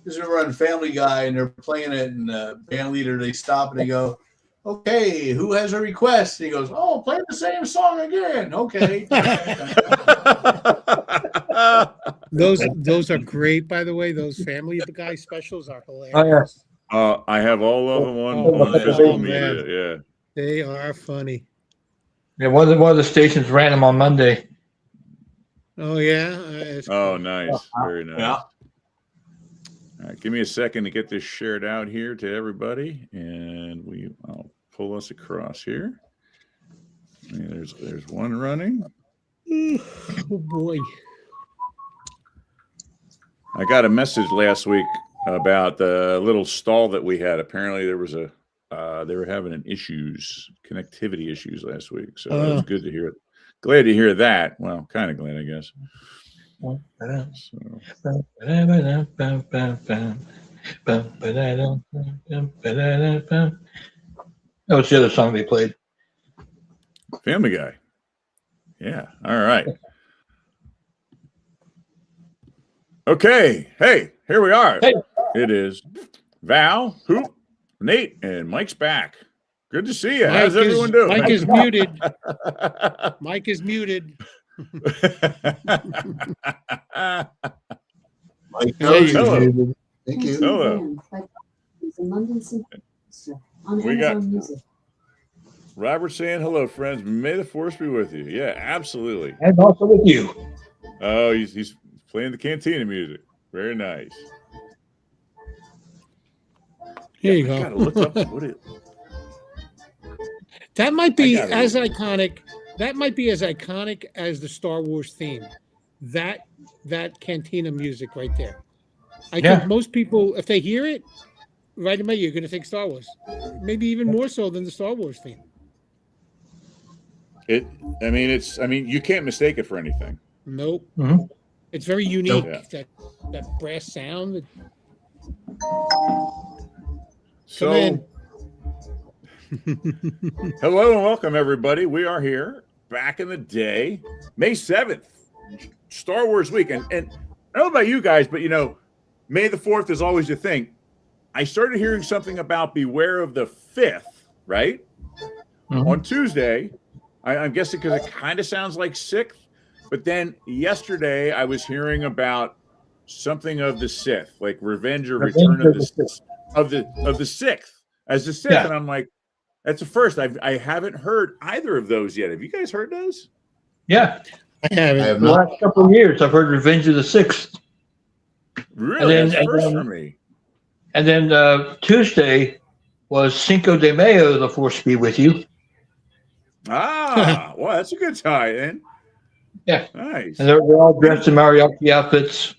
This is on Family Guy, and they're playing it, and the band leader, they stop and they go, "Okay, who has a request?" And he goes, "Oh, play the same song again." Okay. Those are great, by the way. Those Family Guy specials are hilarious. Oh yes. I have all of them on Oh, physical man. media. Yeah. They are funny. Yeah, one of the stations ran them on Monday. Oh yeah. Oh, nice. Very nice. Yeah. All right, give me a second to get this shared out here to everybody, and I'll pull us across here. There's one running. Oh boy. I got a message last week about the little stall that we had. Apparently, there was they were having connectivity issues last week. So it was good to hear it. Glad to hear that. Well, kind of glad, I guess. So. That was the other song they played. Family Guy. Yeah. All right. Okay. Hey, here we are. Hey. It is Val, Hoop, Nate, and Mike's back. Good to see you. How's everyone doing? Mike is muted. Mike is muted. Mike, Hello. Thank you. Hello. We got Robert saying hello, friends. May the force be with you. Yeah, absolutely. And also with you. Oh, he's playing the Cantina music. Very nice. Here you I gotta go. look up what it. That might be I got it. as iconic. That might be as iconic as the Star Wars theme. That Cantina music right there. I think most people, if they hear it, right away, you're going to think Star Wars. Maybe even more so than the Star Wars theme. I mean, you can't mistake it for anything. Nope. Mm-hmm. It's very unique. Yeah. That brass sound. So, hello and welcome, everybody. We are here back in the day, May 7th, Star Wars week. And I don't know about you guys, but, May the 4th is always a thing. I started hearing something about Beware of the 5th, right? Mm-hmm. On Tuesday, I'm guessing because it kind of sounds like 6th. But then yesterday, I was hearing about something of the Sith, like Revenge or Return of the Sith, of the 6th as the Sith. Yeah. And I'm like, that's the first. I haven't heard either of those yet. Have you guys heard those? Yeah. I haven't. In the last couple of years, I've heard Revenge of the 6th. Really? That's first for me. And then Tuesday was Cinco de Mayo, the Force be with you. Ah, well, that's a good tie-in. Yeah. Nice. And they're all dressed in mariachi outfits.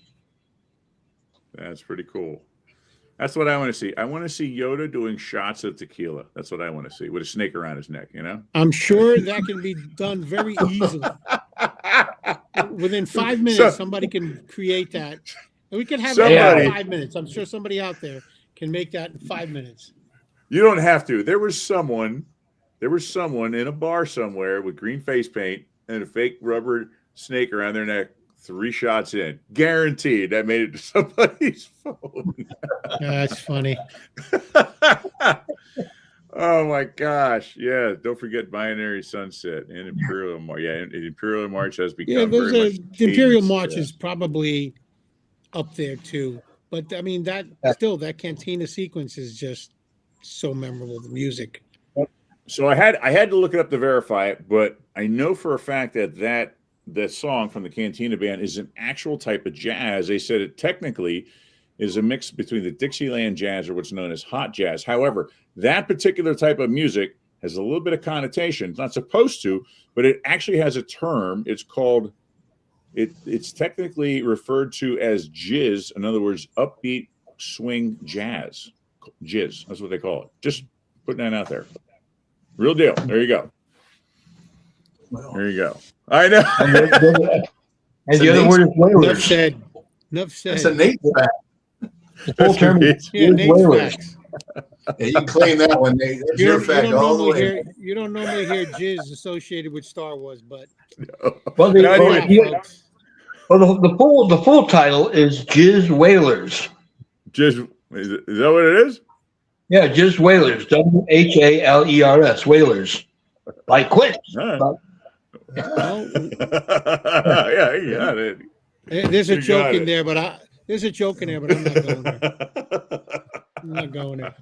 That's pretty cool. That's what I want to see. I want to see Yoda doing shots of tequila. That's what I want to see, with a snake around his neck, I'm sure that can be done very easily. Within 5 minutes, somebody can create that. And we can have it in 5 minutes. I'm sure somebody out there can make that in 5 minutes. You don't have to. There was someone in a bar somewhere with green face paint and a fake rubber snake around their neck. 3 shots in, guaranteed. That made it to somebody's phone. That's funny. Oh my gosh! Yeah, don't forget Binary Sunset and Imperial March. Yeah, Imperial March has become the Imperial March is probably up there too. But I mean, that Cantina sequence is just so memorable. The music. So I had to look it up to verify it, but I know for a fact that song from the Cantina Band is an actual type of jazz. They said it technically is a mix between the Dixieland jazz or what's known as hot jazz. However, that particular type of music has a little bit of connotation. It's not supposed to, but it actually has a term. It's called, it's technically referred to as jizz. In other words, upbeat swing jazz. Jizz, that's what they call it. Just putting that out there. Real deal. There you go. There you go. I know. And the other word is wailers. Enough said. That's a Nate fact. The full term is wailers. Yeah, you can claim that one, Nate. That's your fact all the way. You don't normally hear jizz associated with Star Wars, but well, the full title is Jizz Wailers. Is that what it is? Yeah, just Whalers. WHALERS. Whalers. Like quit. Right. Well, Yeah, you got it. there's a You joke got in it. there, but I'm not going there. I'm not going there.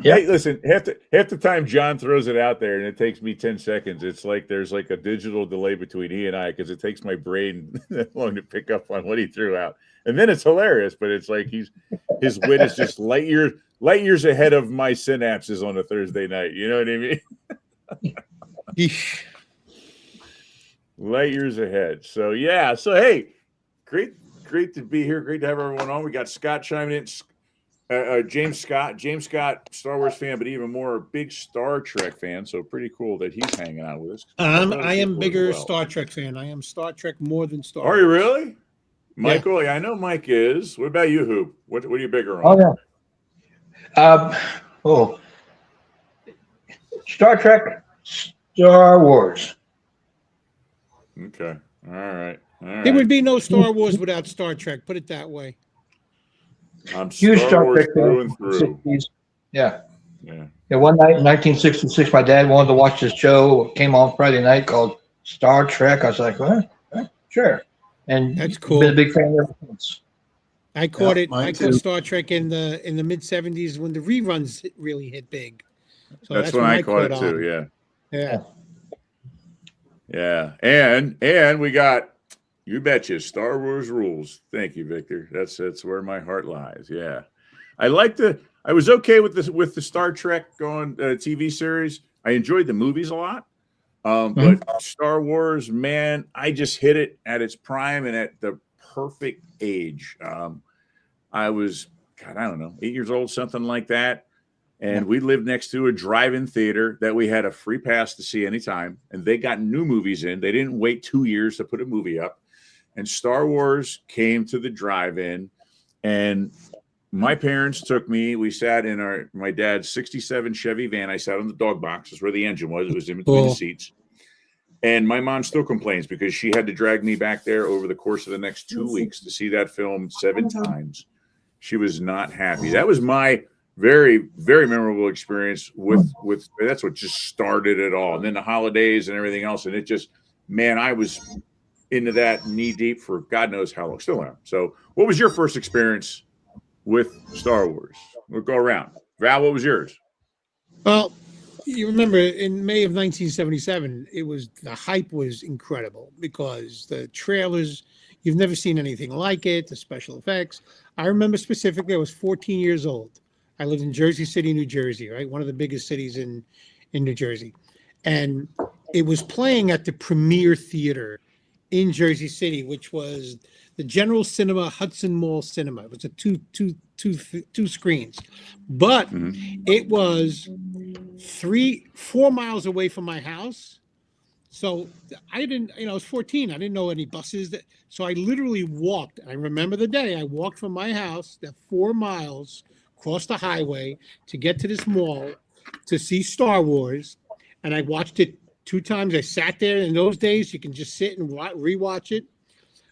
Yep. Hey, listen, half the time John throws it out there and it takes me 10 seconds. It's like there's like a digital delay between he and I because it takes my brain that long to pick up on what he threw out. And then it's hilarious, but it's like his wit is just light years ahead of my synapses on a Thursday night. You know what I mean? Light years ahead. So yeah. So hey, great to be here. Great to have everyone on. We got Scott chiming in. James Scott, Star Wars fan, but even more a big Star Trek fan. So pretty cool that he's hanging out with us. I am bigger Star Trek fan. I am Star Trek more than Star Wars. Are you really, Michael? Yeah. I know Mike is. What about you, Hoop? What are you bigger on? Oh yeah. Star Trek, Star Wars. Okay. All right. There would be no Star Wars without Star Trek. Put it that way. I'm Huge Star Wars Trek through and through. 60s. Yeah. Yeah. One night in 1966, my dad wanted to watch this show. It came on Friday night called Star Trek. I was like, sure. And That's cool. Been a big fan ever since. I caught it. I too. caught Star Trek in the mid '70s when the reruns really hit big. So That's when I caught it too. on. Yeah. Yeah. And we got, you betcha, Star Wars rules. Thank you, Victor. That's where my heart lies. Yeah. I was okay with the Star Trek going TV series. I enjoyed the movies a lot. But Star Wars, man, I just hit it at its prime and at the perfect age. I was, I don't know, 8 years old, something like that. And we lived next to a drive-in theater that we had a free pass to see anytime. And they got new movies in. They didn't wait 2 years to put a movie up. And Star Wars came to the drive-in. And my parents took me. We sat in my dad's 67 Chevy van. I sat on the dog box. That's where the engine was. It was in between the seats. And my mom still complains because she had to drag me back there over the course of the next 2 weeks to see that film 7 times. She was not happy. That was my very, very memorable experience with that's what just started it all. And then the holidays and everything else. And it just, man, I was into that knee deep for God knows how long. Still am. So what was your first experience with Star Wars? We'll go around. Val, what was yours? Well, you remember in May of 1977, the hype was incredible because the trailers, you've never seen anything like it, the special effects. I remember specifically, I was 14 years old. I lived in Jersey City, New Jersey, right? One of the biggest cities in New Jersey. And it was playing at the Premier Theater in Jersey City, which was the General Cinema, Hudson Mall Cinema. It was a two screens, but it was 4 miles away from my house. So I didn't, I was 14. I didn't know any buses. So I literally walked. I remember the day I walked from my house that 4 miles across the highway to get to this mall to see Star Wars. And I watched it 2 times. I sat there. In those days, you can just sit and rewatch it.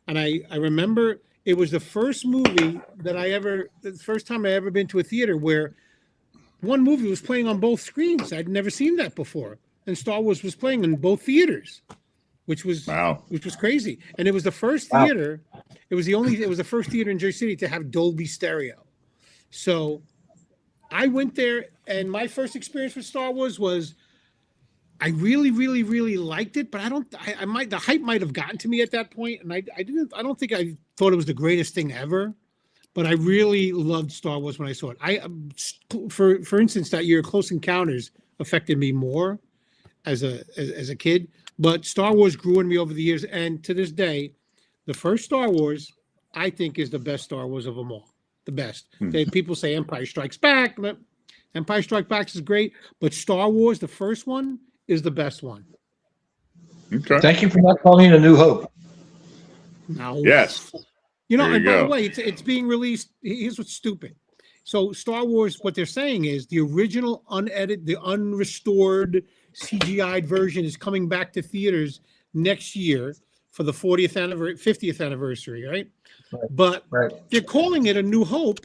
And I remember it was the first movie the first time I ever been to a theater where one movie was playing on both screens. I'd never seen that before. And Star Wars was playing in both theaters, which was crazy. And it was the first theater. It was the first theater in Jersey City to have Dolby Stereo. So I went there, and my first experience with Star Wars was I really, really, really liked it, but the hype might have gotten to me at that point, and I don't think I thought it was the greatest thing ever, but I really loved Star Wars when I saw it. For instance, that year, Close Encounters affected me more as a kid, but Star Wars grew on me over the years, and to this day, the first Star Wars, I think, is the best Star Wars of them all. The best. People say Empire Strikes Back. Empire Strikes Back is great, but Star Wars, the first one, is the best one. Okay. Thank you for not calling it A New Hope. No. Yes. And by the way, it's being released. Here's what's stupid. So Star Wars, what they're saying is the original unedited, the unrestored CGI'd version is coming back to theaters next year for the 50th anniversary, right? But they're calling it A New Hope,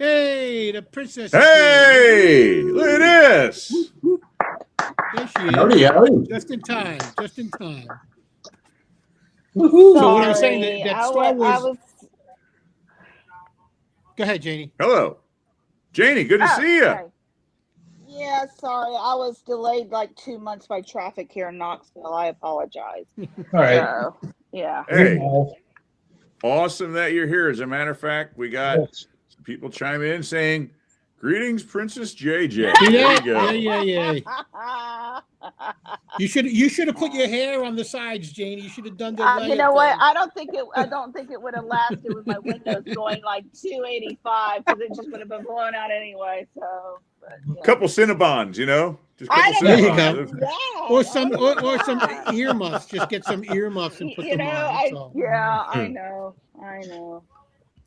Hey, the princess. Hey, look at this. There she is. Howdy. Just in time. Just in time. Sorry, So what I was saying that Star Wars. Go ahead, Janie. Hello, Janie. Good to see you. Okay. Yeah, sorry. I was delayed like 2 months by traffic here in Knoxville. I apologize. All right. So, yeah. Hey, awesome that you're here. As a matter of fact, we got some people chime in saying, "Greetings, Princess JJ." There you go. Yeah. You should have put your hair on the sides, Janie. You should have done the. You know what? I don't think it would have lasted with my windows going like 285 because it just would have been blown out anyway. So, couple Cinnabons, just a couple There you Cinnabons. go. Or some earmuffs. Just get some earmuffs and put them on. I know.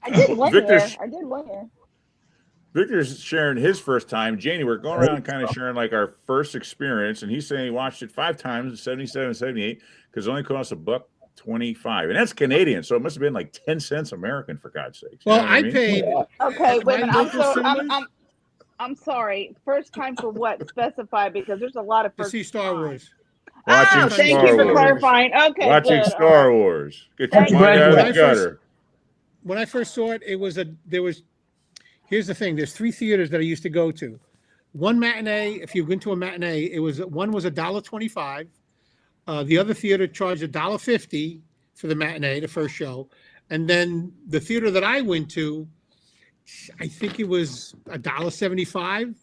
I did one year. Victor's sharing his first time. Janie, we're going around kind of sharing like our first experience, and he's saying he watched it 5 times, 77, 78, because it only cost $1.25, and that's Canadian, so it must have been like 10 cents American, for God's sakes. Well, I paid. Okay, wait a minute. I'm sorry. First time for what? Specify, because there's a lot of first. To see Star Wars. Watching thank Star you for Wars. clarifying. Okay, Watching good. Star Wars. Get your mind out of the gutter. When I first saw it, here's the thing. There's 3 theaters that I used to go to. One matinee, if you went to a matinee, one was $1.25. The other theater charged $1.50 for the matinee, the first show. And then the theater that I went to, I think it was $1.75.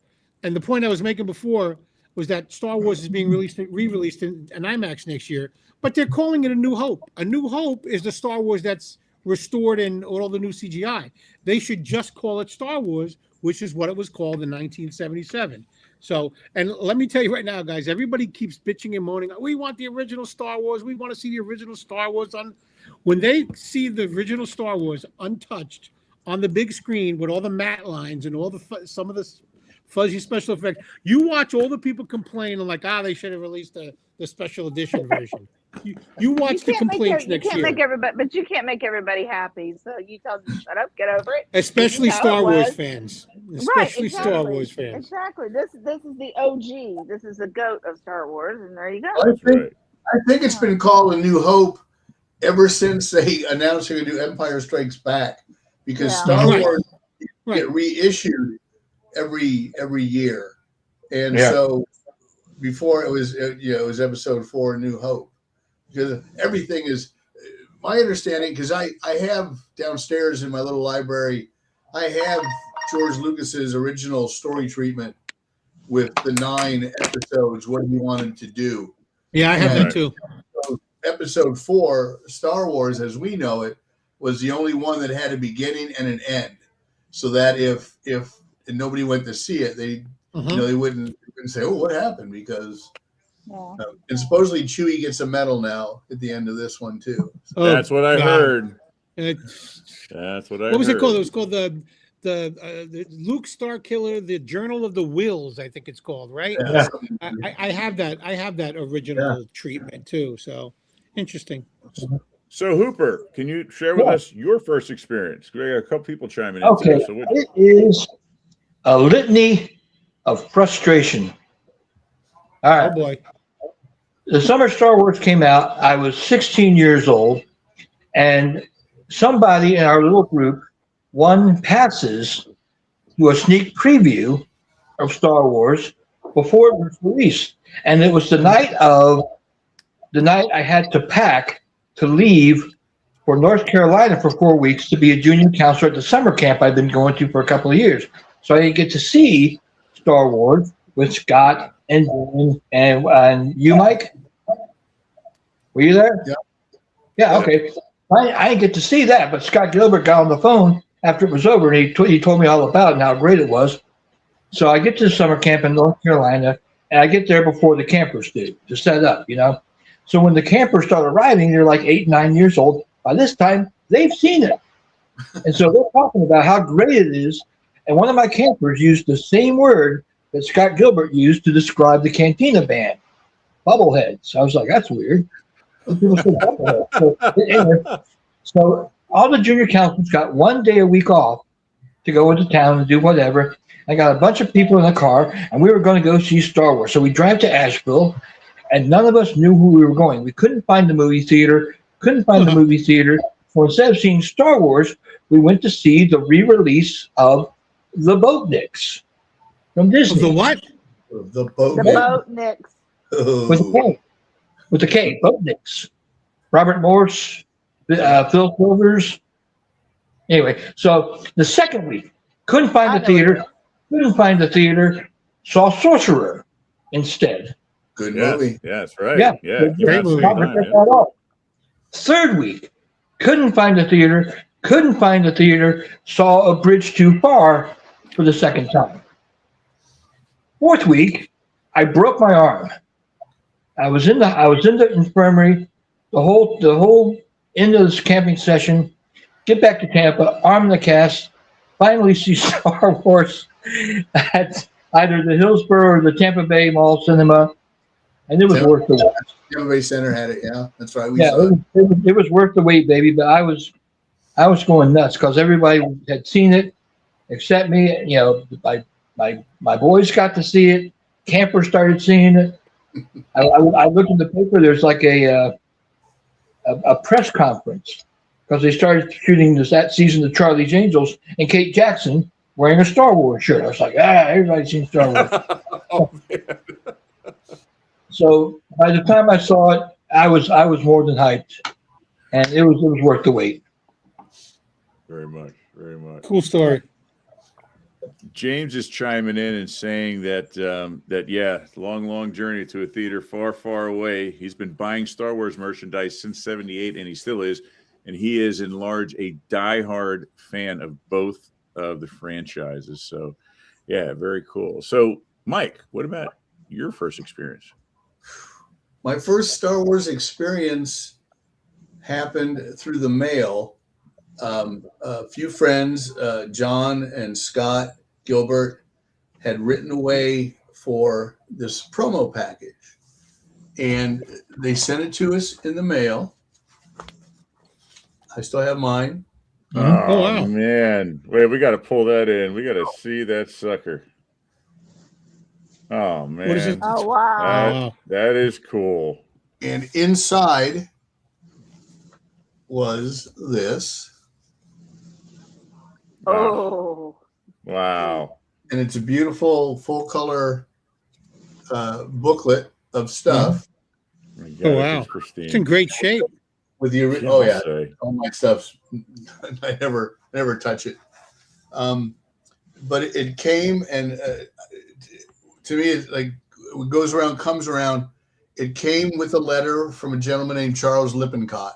And the point I was making before was that Star Wars is being re-released in an IMAX next year, but they're calling it A New Hope. A New Hope is the Star Wars that's restored in all the new CGI. They should just call it Star Wars, which is what it was called in 1977. So, and let me tell you right now, guys, everybody keeps bitching and moaning. We want the original Star Wars. We want to see the original Star Wars when they see the original Star Wars untouched on the big screen with all the matte lines and all some of the fuzzy special effects. You watch all the people complain and like, they should have released the special edition version. You watch the complaints next year. But you can't make everybody happy. So you tell them, shut up, get over it. Especially Star Wars fans. Especially Star Wars fans. Exactly. This is the OG. This is the GOAT of Star Wars, and there you go. I think it's been called A New Hope ever since they announced they're going to do Empire Strikes Back, because Star Wars get reissued every year, and so before it was Episode 4, A New Hope. Because everything is, my understanding, because I have downstairs in my little library, I have George Lucas's original story treatment with the 9 episodes, what he wanted to do. Yeah, I have that too. So Episode 4, Star Wars as we know it, was the only one that had a beginning and an end. So that if nobody went to see it, they wouldn't say, "Oh, what happened?" Because and supposedly Chewie gets a medal now at the end of this one too. So that's what I heard. That's what I heard. What was it called? It was called the Luke Starkiller, the Journal of the Wills, I think it's called, right? Yeah. I have that. I have that original treatment too. So interesting. So Hooper, can you share with us your first experience? We got a couple people chiming in. Okay, it is a litany of frustration. All right. Oh boy. The summer Star Wars came out. I was 16 years old, and somebody in our little group won passes to a sneak preview of Star Wars before it was released. And it was the night I had to pack to leave for North Carolina for 4 weeks to be a junior counselor at the summer camp I've been going to for a couple of years. So I didn't get to see Star Wars with Scott and you, Mike. Were you there? Yeah. Okay. I didn't get to see that, but Scott Gilbert got on the phone after it was over, and he told me all about it and how great it was. So I get to the summer camp in North Carolina, and I get there before the campers do to set up, So when the campers start arriving, they're like 8, 9 years old. By this time, they've seen it. And so they're talking about how great it is. And one of my campers used the same word that Scott Gilbert used to describe the Cantina band, bubbleheads. I was like, that's weird. People say bubbleheads. So all the junior counselors got 1 day a week off to go into town and do whatever. I got a bunch of people in the car, and we were going to go see Star Wars. So we drive to Asheville, and none of us knew who we were going. We couldn't find the movie theater. So instead of seeing Star Wars, we went to see the re-release of The Boatniks from Disney. The what? The boat. The Boatniks. With a K. With a K. Boatniks. Robert Morse, Phil Silvers. Anyway, so the second week, couldn't find the theater. Saw Sorcerer instead. Good movie. Yeah, that's right. Yeah, great movie. Third week, couldn't find the theater. Saw A Bridge Too Far for the second time. Fourth week, I broke my arm. I was in the infirmary the whole end of this camping session. Get back to Tampa, arm in the cast. Finally see Star Wars at either the Hillsborough or the Tampa Bay Mall Cinema, and it was worth the wait. Tampa Bay Center had it. Yeah, that's right. It was worth the wait, baby. But I was going nuts because everybody had seen it, except me. You know, my boys got to see it. Campers started seeing it. I looked in the paper. There's like a press conference because they started shooting that season of Charlie's Angels, and Kate Jackson wearing a Star Wars shirt. I was like, everybody's seen Star Wars. Oh, man. So by the time I saw it, I was more than hyped, and it was worth the wait. Very much. Cool story. James is chiming in and saying that long journey to a theater far away. He's been buying Star Wars merchandise since '78, and he still is. And he is, in large, a diehard fan of both of the franchises. So, yeah, very cool. So, Mike, what about your first experience? My first Star Wars experience happened through the mail. A few friends, John and Scott Gilbert, had written away for this promo package, and they sent it to us in the mail. I still have mine. Oh, wow. Man. Wait, we got to pull that in. We got to see that sucker. Oh, man. What is it? Oh, wow. That is cool. And inside was this. Oh. Wow. And it's a beautiful full color booklet of stuff. Oh, wow. It's in great shape. With the all my stuff's I never touch it. But it came, and to me, it like it goes around, comes around. It came with a letter from a gentleman named Charles Lippincott.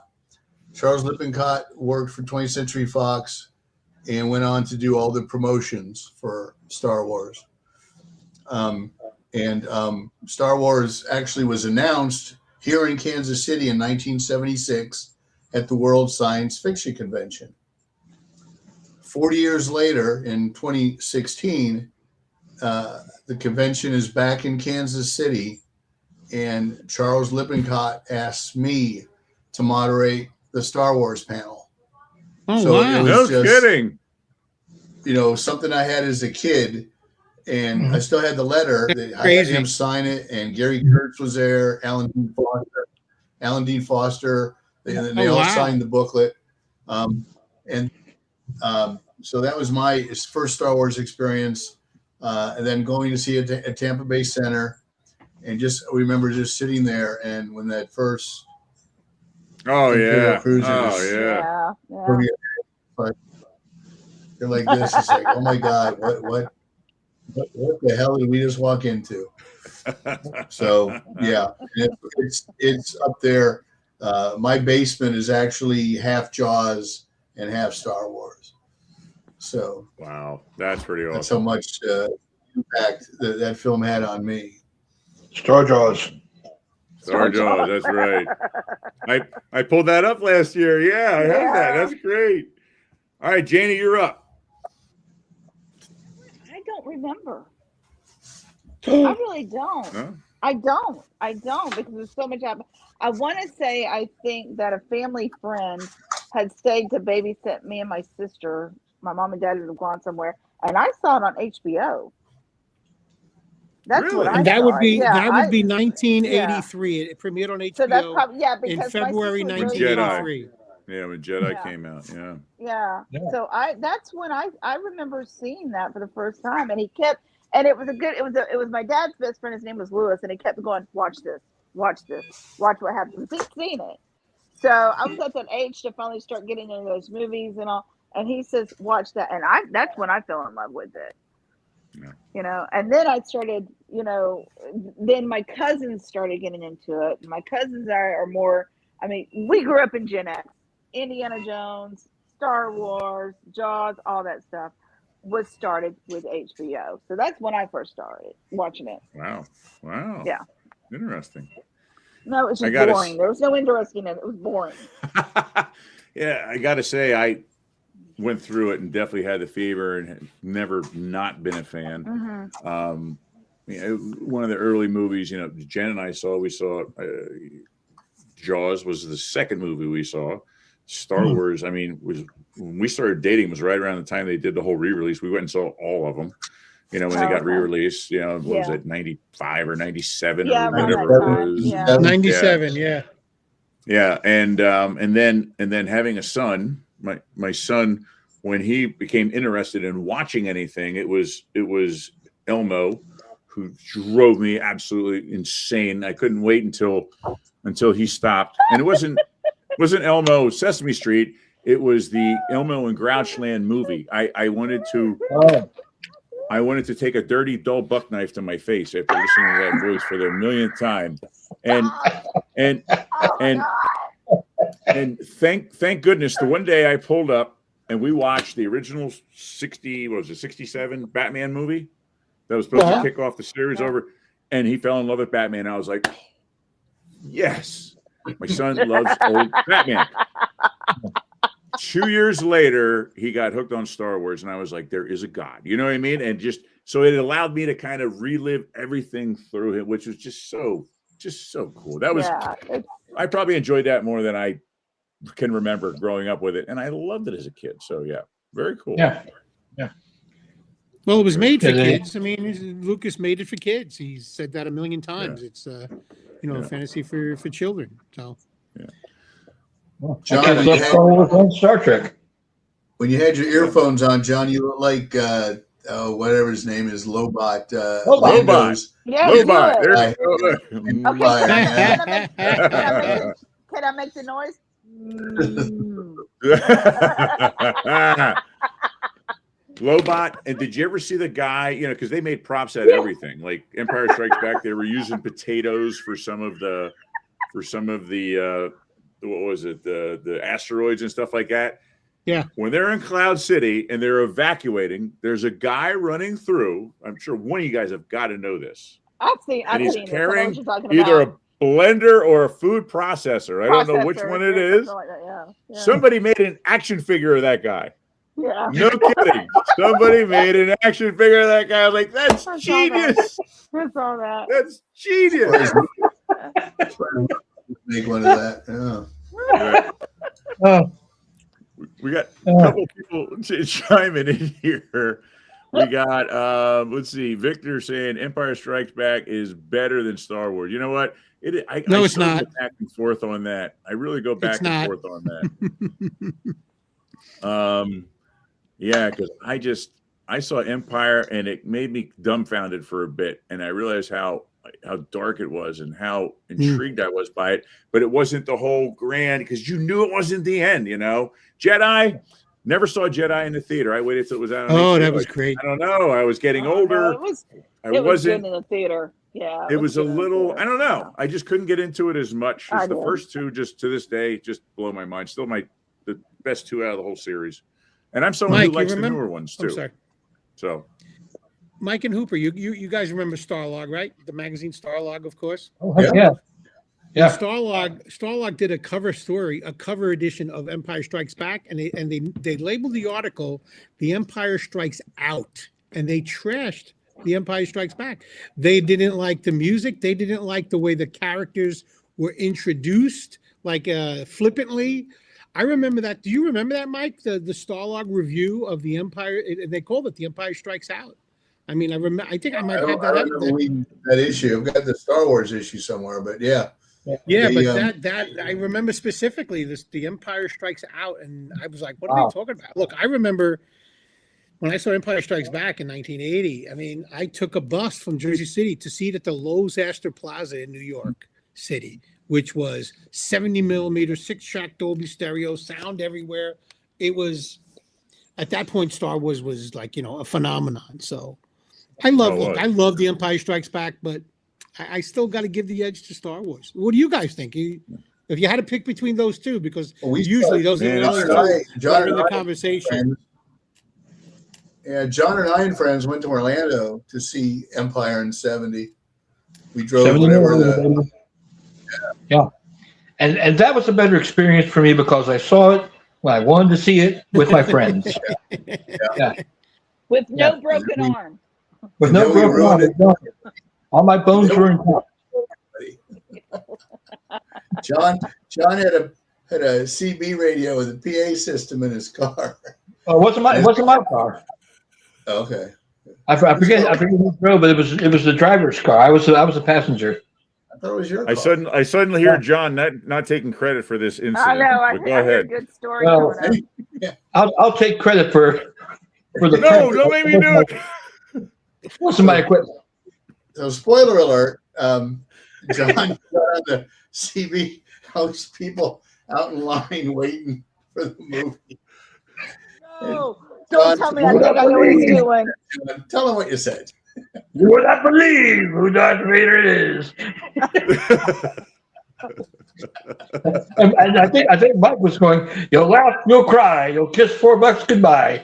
Charles Lippincott worked for 20th Century Fox and went on to do all the promotions for Star Wars. Star Wars actually was announced here in Kansas City in 1976 at the World Science Fiction Convention. 40 years later, in 2016, the convention is back in Kansas City, and Charles Lippincott asked me to moderate the Star Wars panel. Oh, so wow. it was No kidding. You know, something I had as a kid, and I still had the letter. I had him sign it, and Gary Kurtz was there, Alan Dean Foster. They all signed the booklet. So that was my first Star Wars experience. And then going to see it at Tampa Bay Center, and just remember just sitting there, and when that first Cruiser you're like this, it's like, oh my God, what the hell did we just walk into? So yeah, it's up there. My basement is actually half Jaws and half Star Wars. So wow, that's pretty awesome. That's how much impact that film had on me. Star Jaws. Star Jaws, that's right. I pulled that up last year. Yeah, I have that. That's great. All right, Janie, you're up. I don't remember. I really don't. Huh? I don't because there's so much happening. I want to say I think that a family friend had stayed to babysit me and my sister My mom and dad would have gone somewhere, and I saw it on HBO. That's Really? what I And that saw. would be Yeah, that would be 1983. It premiered on So that's HBO probably in because February my sister was really small. 1983. Yeah, when Jedi Yeah. came out. Yeah. Yeah. Yeah. So that's when I remember seeing that for the first time, and he kept, and it was it was my dad's best friend. His name was Lewis, and he kept going, watch this, watch what happens. He'd seen it. So I was at that age to finally start getting into those movies and all. And he says, watch that, and that's when I fell in love with it. Yeah. You know, and then I started, you know, then my cousins started getting into it. My cousins are more, I mean, we grew up in Gen X. Indiana Jones, Star Wars, Jaws, all that stuff was started with HBO. So that's when I first started watching it. Wow. Yeah. Interesting. No, it was just boring. There was no interesting in it. It was boring. Yeah, I got to say, I went through it and definitely had the fever and had never not been a fan. Mm-hmm. You know, one of the early movies, you know, Jen and I we saw Jaws was the second movie we saw. Star Wars, I mean, was when we started dating was right around the time they did the whole re-release. We went and saw all of them. You know, when they got re-released, you know, what was it, 95 or 97 or whatever it was. Yeah. 97, yeah. Yeah, and then having a son, my son, when he became interested in watching anything, it was Elmo who drove me absolutely insane. I couldn't wait until he stopped. And it wasn't Elmo Sesame Street. It was the Elmo and Grouchland movie. I wanted to take a dirty, dull buck knife to my face after listening to that voice for the millionth time. And thank goodness the one day I pulled up and we watched the original 67 Batman movie that was supposed to kick off the series over, and he fell in love with Batman. I was like, yes, my son loves old Batman. 2 years later, he got hooked on Star Wars, and I was like, there is a God. You know what I mean? And just so it allowed me to kind of relive everything through him, which was just so cool. That was I probably enjoyed that more than I can remember growing up with it, and I loved it as a kid. So yeah, very cool. Yeah. Well, it was made for kids. I mean, Lucas made it for kids. He's said that a million times. Yeah. It's fantasy for children. So John, Star Trek. When you had your earphones on, John, you look like whatever his name is, Lobot. Lobot. Yeah, Lobot. Can I make the noise? Lobot. And did you ever see the guy, you know, because they made props out of everything. Like Empire Strikes Back, they were using potatoes for some of the what was it, the asteroids and stuff like that. Yeah. When they're in Cloud City and they're evacuating, there's a guy running through. I'm sure one of you guys have got to know this. I've seen he's this. carrying either a blender or a food processor. I don't know which one it is. Like that, yeah. Somebody made an action figure of that guy. Yeah. No kidding. Somebody made an action figure of that guy. I was like, that's genius. I saw that. That's genius. Make one of that. Yeah. Oh. We got a couple people chiming in here. We got, let's see, Victor saying Empire Strikes Back is better than Star Wars. You know what? It's not. Go back and forth on that. I really go back and forth on that. Yeah, because I saw Empire and it made me dumbfounded for a bit, and I realized how dark it was and how intrigued I was by it. But it wasn't the whole grand, because you knew it wasn't the end. You know, Jedi. Never saw Jedi in the theater. I waited till it was out. That was great. I don't know. I was getting older. No, it wasn't was good in the theater. Yeah, it was a little. I don't know. I just couldn't get into it as much. As the first two, just to this day, just blow my mind. Still, the best two out of the whole series. And I'm someone who likes the newer ones too. I'm sorry. So, Mike and Hooper, you guys remember Starlog, right? The magazine Starlog, of course. Oh, yeah. Yeah. Starlog did a cover edition of Empire Strikes Back, and they labeled the article "The Empire Strikes Out," and they trashed The Empire Strikes Back. They didn't like the music. They didn't like the way the characters were introduced, like flippantly. I remember that. Do you remember that, Mike? The Starlog review of the Empire. They called it "The Empire Strikes Out." I mean, I remember. I think I might have that. I remember reading that issue. I've got the Star Wars issue somewhere, but yeah. Yeah, but that I remember specifically the Empire Strikes Out, and I was like, "What are they talking about?" Look, I remember when I saw Empire Strikes Back in 1980. I mean, I took a bus from Jersey City to see it at the Lowe's Astor Plaza in New York City, which was 70 millimeter, 6-track Dolby stereo, sound everywhere. It was at that point, Star Wars was like, a phenomenon. So I love The Empire Strikes Back, but I still got to give the edge to Star Wars. What do you guys think? If you had to pick between those two, because usually those are the only two in the conversation. Yeah, John and I and friends went to Orlando to see Empire in 70. We drove whatever yeah. And that was a better experience for me because I saw it when I wanted to see it with my friends. Yeah. With no broken arm. With no broken arm. All my bones were intact. John had a CB radio with a PA system in his car. Oh, it wasn't my car. Okay. I forget who drove, but it was the driver's car. I was a passenger. I thought it was your car. I suddenly hear John not taking credit for this incident. I know. I go ahead. A good story coming up. I'll take credit for the. No, don't make me do it. What's my equipment? So, spoiler alert: John got on the CB house, people out in line waiting for the movie. No, don't tell me. I think I know what he's doing. Tell him what you said. You would not believe who Darth Vader is. and I think Mike was going, "You'll laugh, you'll cry, you'll kiss $4 goodbye."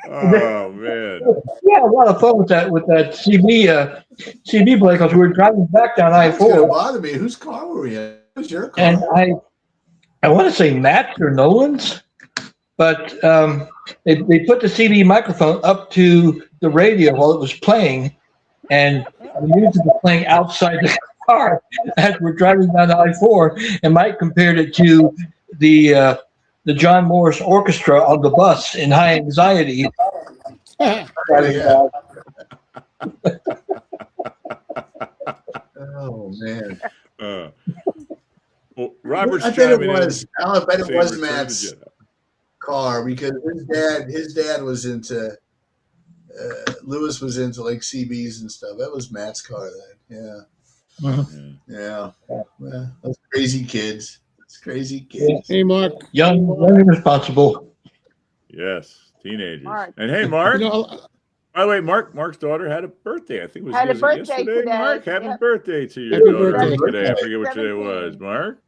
Oh man! Yeah, a lot of fun with that CB play because we were driving back down I-4. It's gonna bother me. Whose car were we in? It was your car. And I want to say Matt's or Nolan's, but they put the CB microphone up to the radio while it was playing, and the music was playing outside the car as we're driving down I-4. And Mike compared it to the John Morris Orchestra on the bus in High Anxiety. Oh man! Well, Robert's I bet it was Matt's car because his dad was into Lewis was into like CBs and stuff. That was Matt's car then. Yeah. Uh-huh. Yeah. Well, those crazy kids. Crazy kids. Hey, Mark. Young and responsible. Yes, teenagers. Mark. And hey, Mark. By the way, Mark's daughter had a birthday. I think it was birthday yesterday. today. Mark, happy birthday to your Happy daughter birthday. today. I forget what today was. Mark?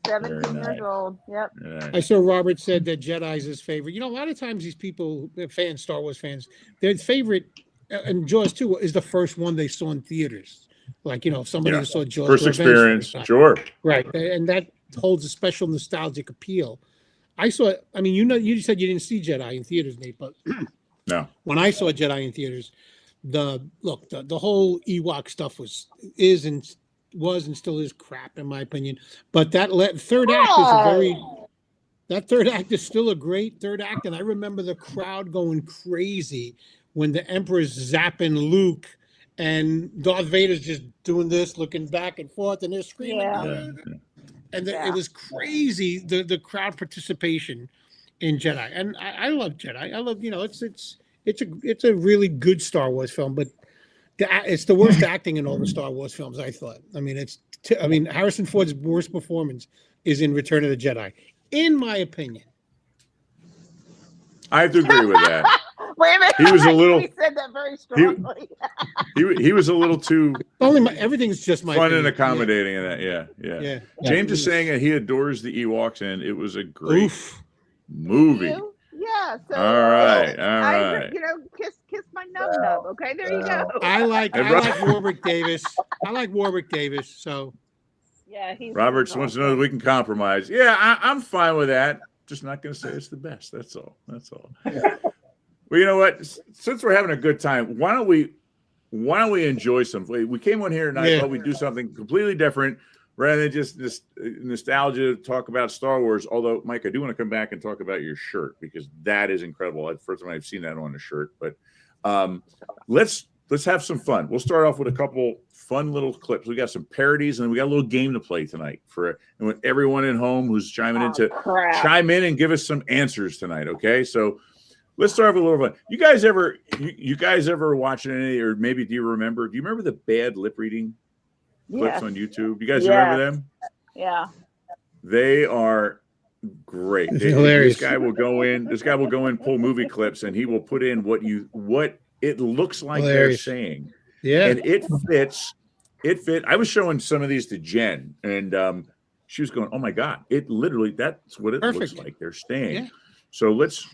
17 years old. Yep. I saw Robert said that Jedi's his favorite. A lot of times these people, fans, Star Wars fans, their favorite, and Jaws too, is the first one they saw in theaters. Like, if somebody saw Jaws. First experience, sure. Right. And that holds a special nostalgic appeal. I saw, you said you didn't see Jedi in theaters, Nate, but no. When I saw Jedi in theaters, the whole Ewok stuff was and still is crap in my opinion. But that third act is still a great third act, and I remember the crowd going crazy when the Emperor's zapping Luke and Darth Vader's just doing this, looking back and forth, and they're screaming. Yeah. And it was crazy, the crowd participation in Jedi. And I love Jedi. I love, it's a really good Star Wars film, but it's the worst acting in all the Star Wars films, I thought. Harrison Ford's worst performance is in Return of the Jedi, in my opinion. I have to agree with that. Wait a minute. He was a little. He said that very strongly. He was a little too. Everything's just my fun opinion. and accommodating in that. Yeah. James is saying that he adores the Ewoks, and it was a great movie. Yeah. So, all right. Kiss my nub. Okay, there you go. I like Warwick Davis. So. Yeah. Robert wants to know that we can compromise. Yeah, I'm fine with that. Just not going to say it's the best. That's all. Yeah. Well, you know what? Since we're having a good time, why don't we why don't we enjoy some? We came on here and I thought we'd do something completely different rather than just this nostalgia talk about Star Wars. Although, Mike, I do want to come back and talk about your shirt because that is incredible. That's the first time I've seen that on a shirt. But let's have some fun. We'll start off with a couple fun little clips. We got some parodies, and then we got a little game to play tonight for everyone at home who's chiming in to chime in and give us some answers tonight. Okay, so let's start with a little fun. You guys ever watch any, or maybe do you remember the bad lip reading clips on YouTube? You guys remember them? Yeah. They are great. Hilarious. This guy will go in, pull movie clips, and he will put in what it looks like Hilarious. they're saying. Yeah. And it fits. I was showing some of these to Jen, and she was going, "Oh my God, that's what it looks like they're saying." Yeah. So let's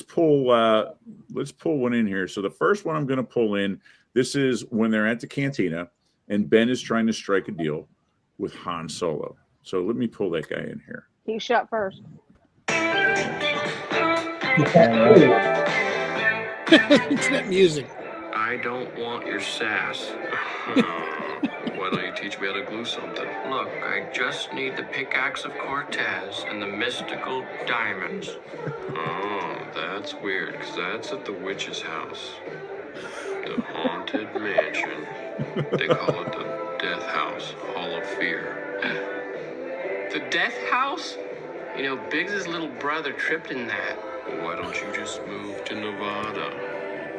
pull one in here. So the first one I'm going to pull in, this is when they're at the cantina and Ben is trying to strike a deal with Han Solo. So let me pull that guy in here. He shot first. It's that music. I don't want your sass. Why don't you teach me how to glue something? Look, I just need the pickaxe of Cortez and the mystical diamonds. Oh, that's weird, because that's at the witch's house. The haunted mansion. They call it the Death House, Hall of Fear. The Death House? You know, Biggs's little brother tripped in that. Why don't you just move to Nevada,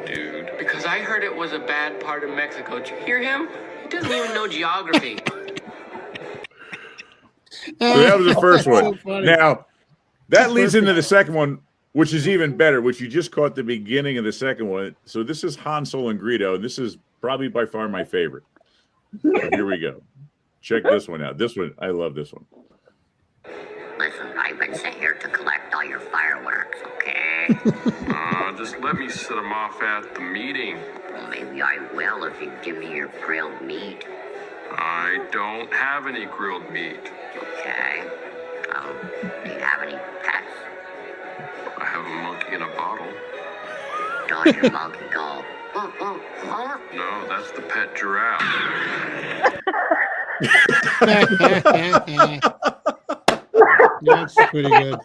dude? Because I heard it was a bad part of Mexico. Did you hear him? He doesn't even know geography. So that was the first one. So now, that leads into the second one, which is even better, which you just caught the beginning of the second one. So this is Han Solo and Greedo, and this is probably by far my favorite. So here we go. Check this one out. This one, I love this one. Listen, I've been sent here to collect all your fireworks, okay? Just let me set them off at the meeting. Well, maybe I will if you give me your grilled meat. I don't have any grilled meat. Okay. Do you have any pets? I have a monkey in a bottle. Does your monkey go? No, that's the pet giraffe. That's pretty good.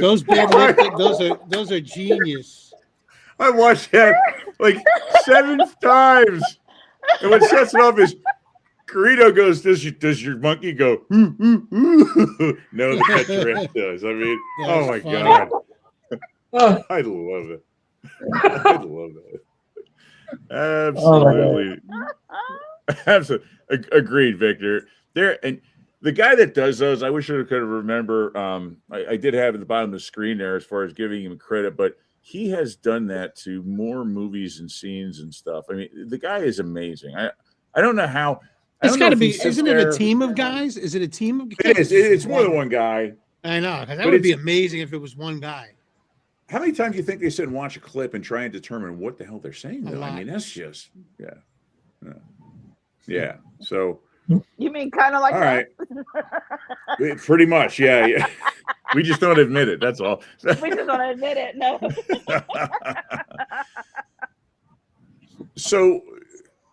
Those bad lip, those are genius. I watched that like 7 times. And what sets it off is Greedo goes, does your monkey go, ooh, ooh, ooh? No, the pet giraffe does. I mean, oh my God. I love it. I love it. Absolutely. Absolutely. Agreed, Victor. And the guy that does those, I wish I could remember. I did have at the bottom of the screen there as far as giving him credit, but he has done that to more movies and scenes and stuff. I mean, the guy is amazing. I don't know how. It's got to be. Isn't it a team of guys? Is it a team of guys? It is. It's more than one guy. I know. That would be amazing if it was one guy. How many times do you think they sit and watch a clip and try and determine what the hell they're saying? Though? I mean, that's just yeah. So you mean kind of like all right, pretty much, yeah. We just don't admit it. That's all. We just don't admit it. No. So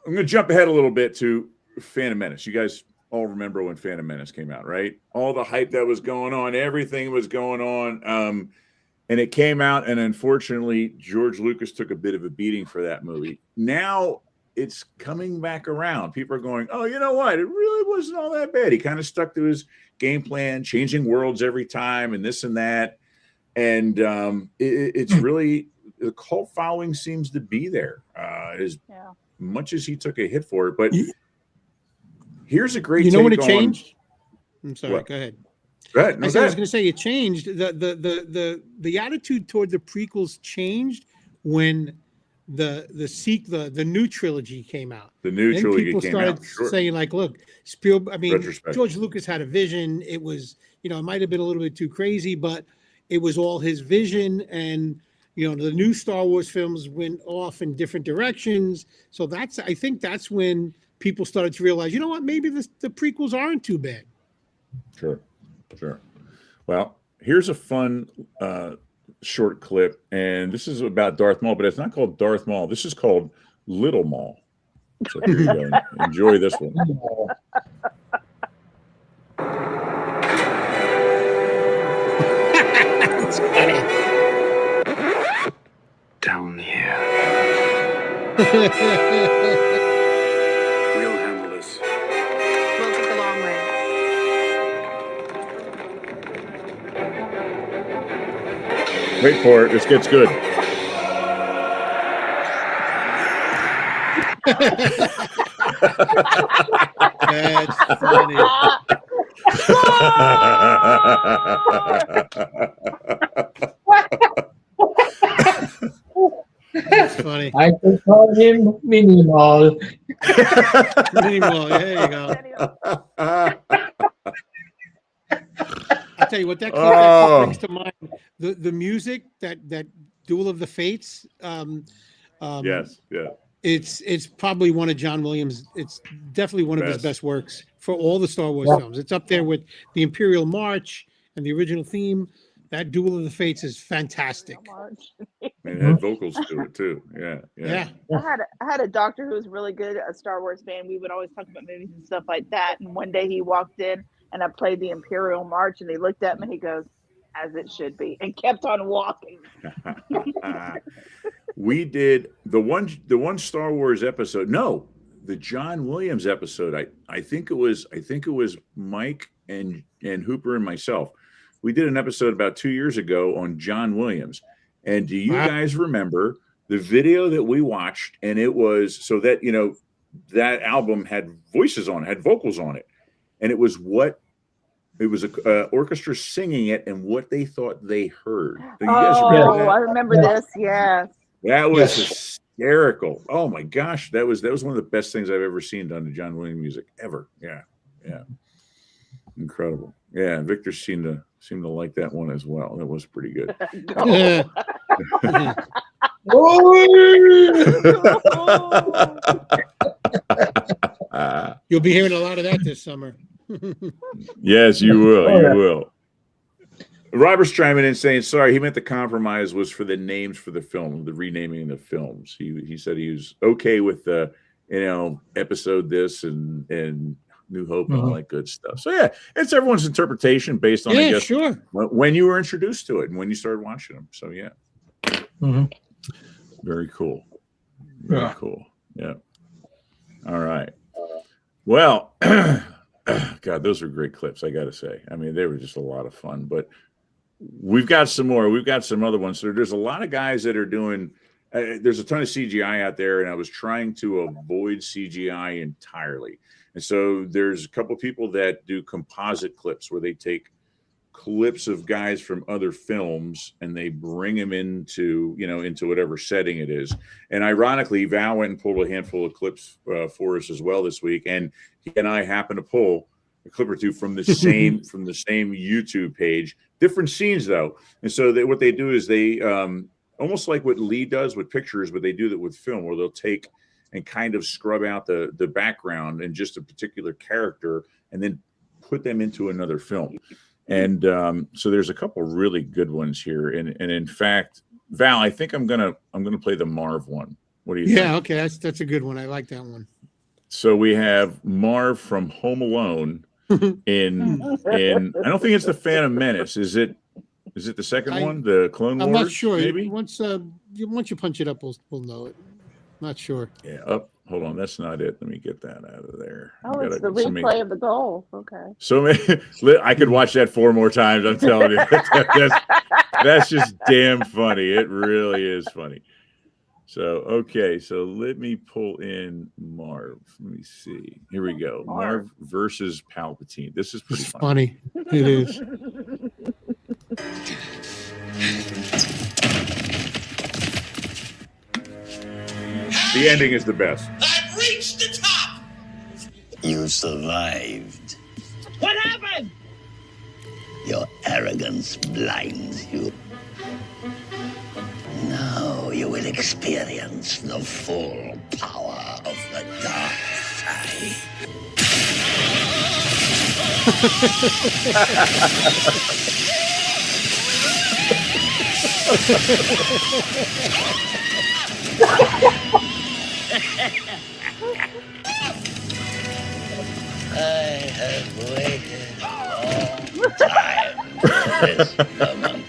I'm going to jump ahead a little bit to Phantom Menace. You guys all remember when Phantom Menace came out, right? All the hype that was going on, everything was going on. And it came out, and unfortunately, George Lucas took a bit of a beating for that movie. Now it's coming back around. People are going, oh, you know what? It really wasn't all that bad. He kind of stuck to his game plan, changing worlds every time and this and that. And it's really, the cult following seems to be there as much as he took a hit for it. But here's a great You know when it changed? I'm sorry, What? Go ahead. Right, no, I was going to say it changed. The attitude toward the prequels changed when the new trilogy came out. The new then trilogy people came started out. Sure. saying like, look, George Lucas had a vision. It was, it might have been a little bit too crazy, but it was all his vision. And, the new Star Wars films went off in different directions. So I think that's when people started to realize, you know what, maybe the prequels aren't too bad. Sure. Well, here's a fun short clip, and this is about Darth Maul, but it's not called Darth Maul. This is called Little Maul. So here you go. Enjoy this one. Down here. We'll handle this. We'll take the long way. Wait for it. This gets good. That's funny. That's funny. I could call him Mini Mall. Minimal, there you go. I'll tell you what that clip brings to mind. The music that Duel of the Fates. Yes, yeah. It's probably one of John Williams. It's definitely one of his best works for all the Star Wars films. It's up there with the Imperial March and the original theme. That Duel of the Fates is fantastic. And it had vocals to it too. Yeah. I had a doctor who was really good, a Star Wars fan. We would always talk about movies and stuff like that. And one day he walked in and I played the Imperial March, and he looked at me and he goes, "As it should be," and kept on walking. We did the one Star Wars episode. No, the John Williams episode. I think it was Mike and Hooper and myself. We did an episode about 2 years ago on John Williams. And do you guys remember the video that we watched? And it was so that, that album had voices on it, had vocals on it. And it was a orchestra singing it and what they thought they heard. Do you guys remember that? I remember this. Yes. That was hysterical. Oh my gosh. That was one of the best things I've ever seen done to John Williams music ever. Yeah. Incredible. Yeah. Victor seemed to like that one as well. That was pretty good. You'll be hearing a lot of that this summer. Yes, you will. You will. Robert's chiming in saying, sorry, he meant the compromise was for the names for the film, the renaming of the films. He said he was okay with the, episode this and New Hope and all that good stuff. So yeah, it's everyone's interpretation based on I guess, sure, when you were introduced to it and when you started watching them. So yeah, very cool. Very cool. Yeah. All right. Well, God, those are great clips. I got to say. I mean, they were just a lot of fun. But we've got some more. We've got some other ones. So there's a lot of guys that are doing. There's a ton of CGI out there, and I was trying to avoid CGI entirely. And so there's a couple of people that do composite clips where they take clips of guys from other films and they bring them into whatever setting it is. And ironically, Val went and pulled a handful of clips for us as well this week. And he and I happened to pull a clip or two from the same YouTube page, different scenes though. And so what they do is they almost like what Lee does with pictures, but they do that with film where they'll take and kind of scrub out the background and just a particular character and then put them into another film. And so there's a couple really good ones here. And in fact, Val, I think I'm gonna play the Marv one. What do you think? Yeah, okay, that's a good one. I like that one. So we have Marv from Home Alone in I don't think it's the Phantom Menace. Is it the second one, the Clone Wars? I'm not sure. Maybe once you punch it up, we'll know it. Not sure. Yeah. Hold on. That's not it. Let me get that out of there. Oh, it's the replay of the goal. Okay. So I could watch that 4 more times. I'm telling you, that's just damn funny. It really is funny. So, okay. So let me pull in Marv. Let me see. Here we go. Marv versus Palpatine. This is pretty funny. It is. The ending is the best. I've reached the top! You survived. What happened? Your arrogance blinds you. Now you will experience the full power of the dark side. Yes, Herman.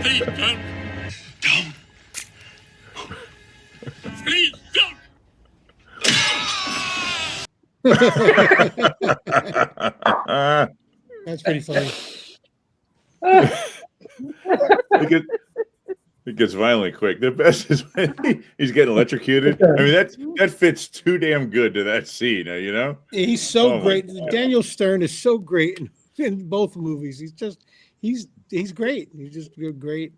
Please don't. Don't. Please don't. That's pretty funny. It gets violent quick. The best is when he's getting electrocuted. I mean, that fits too damn good to that scene, you know? He's so Oh, great. Daniel Stern is so great in both movies. He's great. He's just a great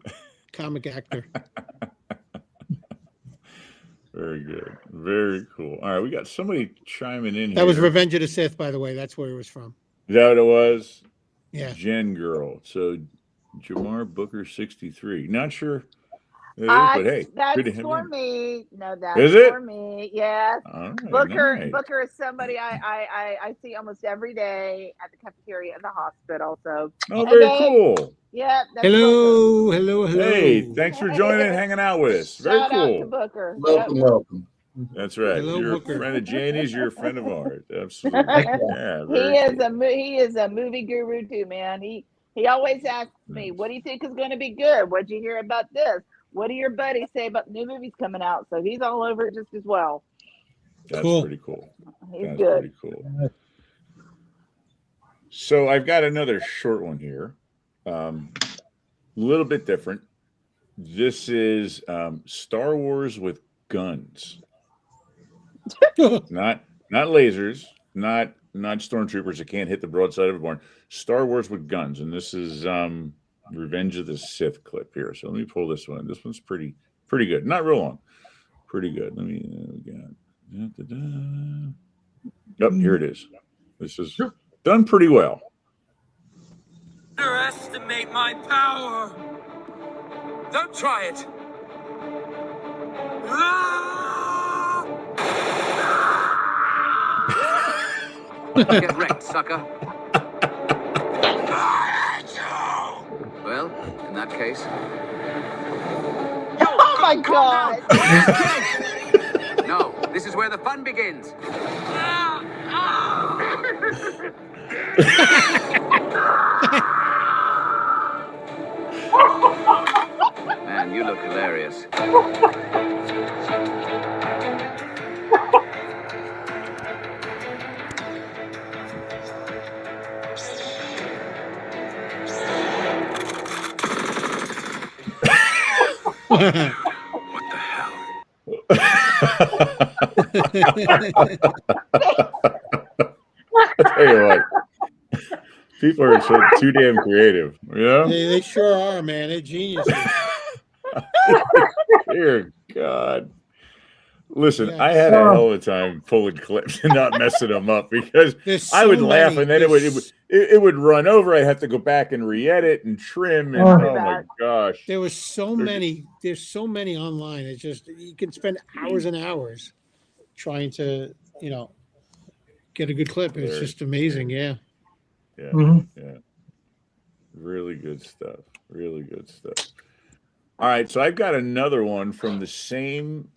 comic actor. Very good. Very cool. All right, we got somebody chiming in here. That was Revenge of the Sith, by the way. That's where it was from. Is that what it was? Yeah. Jen Girl. So Jamar Booker 63. Not sure. But hey, that's for me. No, that's is it? for me. Yes. Right, Booker. nice. Booker is somebody I see almost every day at the cafeteria at the hospital. So. Oh, very cool. Yeah. Hello. Hey, thanks for joining and hanging out with us. Very Shout cool. out to Booker. Welcome. That's right. Hello, you're Booker. a friend of Janie's. You're a friend of ours. Absolutely. Yeah. He is a movie guru too, man. He always asks me, "What do you think is going to be good? What'd you hear about this? What do your buddies say about the new movies coming out?" So he's all over it just as well. That's pretty cool. He's That's good. Pretty cool. So I've got another short one here. A little bit different. This is Star Wars with guns. not lasers, not stormtroopers that can't hit the broadside of a barn. Star Wars with guns, and this is Revenge of the Sith clip here. So let me pull this one. This one's pretty good. Not real long. Pretty good. Let me Yep, here it is. This is done pretty well. Underestimate my power. Don't try it. Get wrecked, sucker. Well, in that case. Oh my God! No, this is where the fun begins. Man, you look hilarious. What the hell? I tell you what, people are so too damn creative. You know? They sure are, man. They're geniuses. Dear God. Listen, Yeah. I had a hell of a time pulling clips and not messing them up because I would laugh and then it would run over. I have to go back and re-edit and trim and oh my gosh. There was so many. There's so many online. It's just you can spend hours and hours trying to, get a good clip. It's just amazing. Yeah. Yeah. Really good stuff. Really good stuff. All right, so I've got another one from the same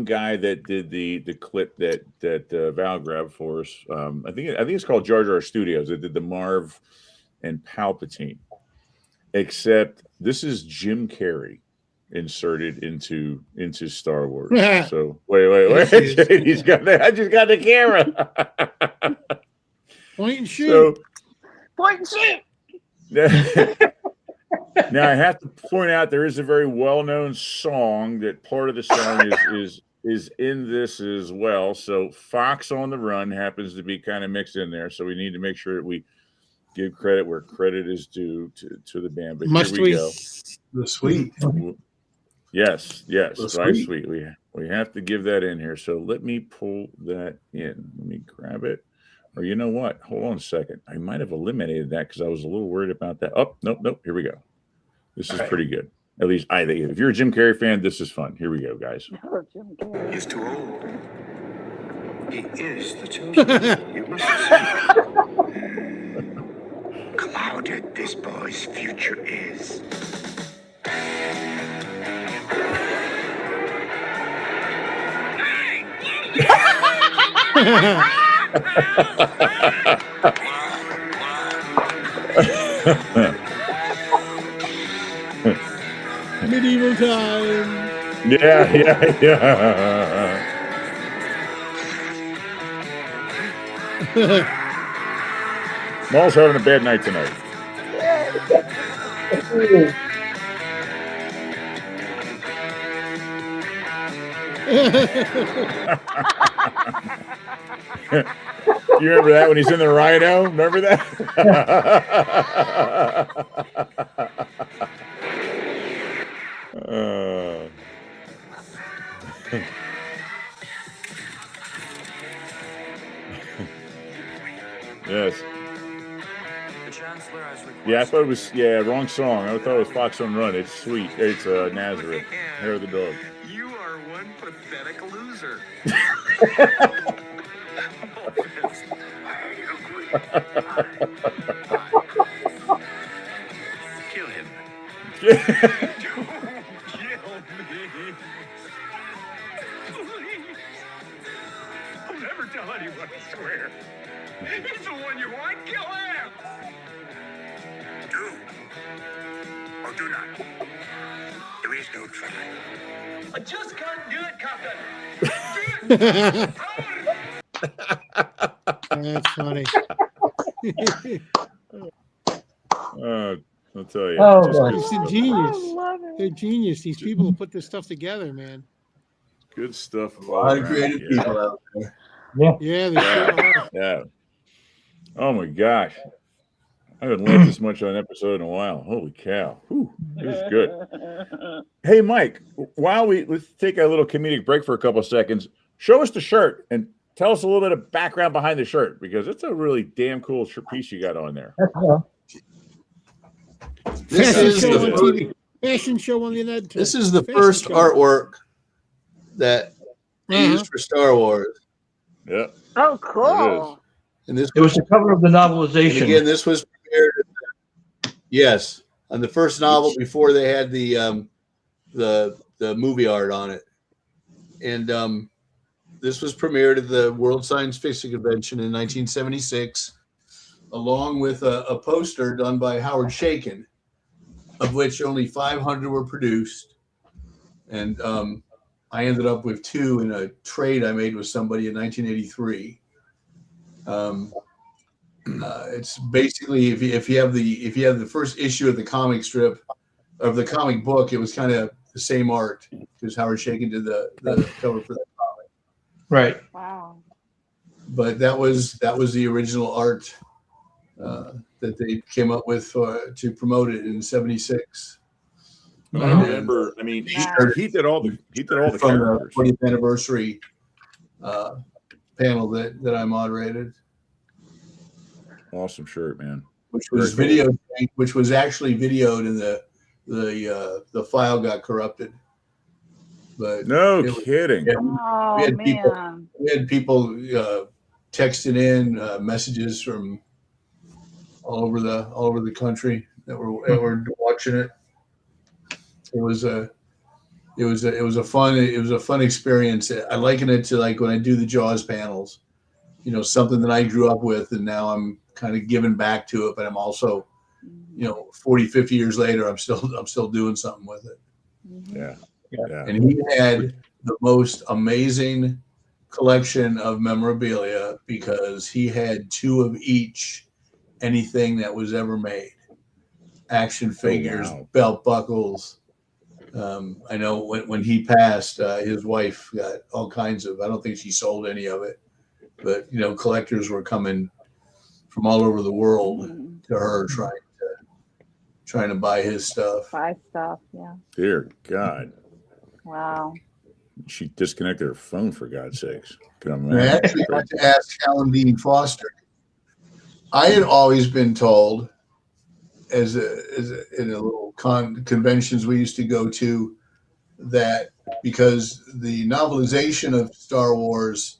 guy that did the clip that Val grabbed for us. I think it's called Jar Jar Studios. That did the Marv and Palpatine. Except this is Jim Carrey inserted into Star Wars. So wait. He's got I just got the camera. Point and shoot. Point and shoot. Now I have to point out there is a very well-known song that part of the song is in this as well. So Fox on the Run happens to be kind of mixed in there. So we need to make sure that we give credit where credit is due to the band. But Must here we we? go. The Sweet. Yes, The Drive Sweet. Sweet. We have to give that in here. So let me pull that in. Let me grab it. Or you know what? Hold on a second. I might have eliminated that because I was a little worried about that. Oh, nope. Here we go. This is pretty good. At least I think. If you're a Jim Carrey fan, this is fun. Here we go, guys. Oh, Jim Carrey. He's too old. He is the chosen one. You must have seen. Clouded this boy's future is. Medieval time. Yeah. Maul's having a bad night tonight. You remember that when he's in the rhino? Remember that? Yes. Yeah, I thought it was wrong song. I thought it was Fox on Run. It's sweet. It's Nazareth. Hair of the dog. You are one pathetic loser. Kill him. Don't kill me. Please. I'll never tell anyone, I swear. He's the one you want. Kill him. Do or do not. There is no try. I just can't do it, Captain. That's funny. I'll tell you. It's a genius. They're genius. These people who put this stuff together, man. Good stuff. A lot of creative people out there. Yeah. Oh my gosh. I haven't laughed this much on an episode in a while. Holy cow. Whew, this is good. Hey, Mike, let's take a little comedic break for a couple of seconds. Show us the shirt and tell us a little bit of background behind the shirt, because it's a really damn cool piece you got on there. This fashion show on the internet. This is the first artwork that they used for Star Wars. Yeah. Oh, cool. And this It was the cover of the novelization. And again, this was premiered. Yes, on the first novel before they had the movie art on it, and this was premiered at the World Science Fiction Convention in 1976, along with a poster done by Howard Chaykin, of which only 500 were produced, and I ended up with 2 in a trade I made with somebody in 1983. It's basically if you have the first issue of the comic strip of the comic book, it was kind of the same art because Howard Chaykin did the cover for that comic. Right. Wow. But that was the original art that they came up with to promote it in '76. I remember. I mean, he did all the from characters. the 40th anniversary panel that I moderated. Awesome shirt, man. Which was which was actually videoed, and the file got corrupted. But no kidding. We had people texting in messages from all over the country that were watching it. It was a fun experience. I liken it to like when I do the Jaws panels, something that I grew up with, and now I'm kind of giving back to it, but I'm also, 40, 50 years later, I'm still doing something with it. Yeah. And he had the most amazing collection of memorabilia because he had 2 of each, anything that was ever made. Action figures, belt buckles. I know when he passed, his wife got all kinds of, I don't think she sold any of it, but collectors were coming from all over the world to her trying to buy his stuff. Buy stuff, yeah. Dear God. Wow. She disconnected her phone, for God's sakes. I actually got to ask Alan Dean Foster. I had always been told, in a little conventions we used to go to, that because the novelization of Star Wars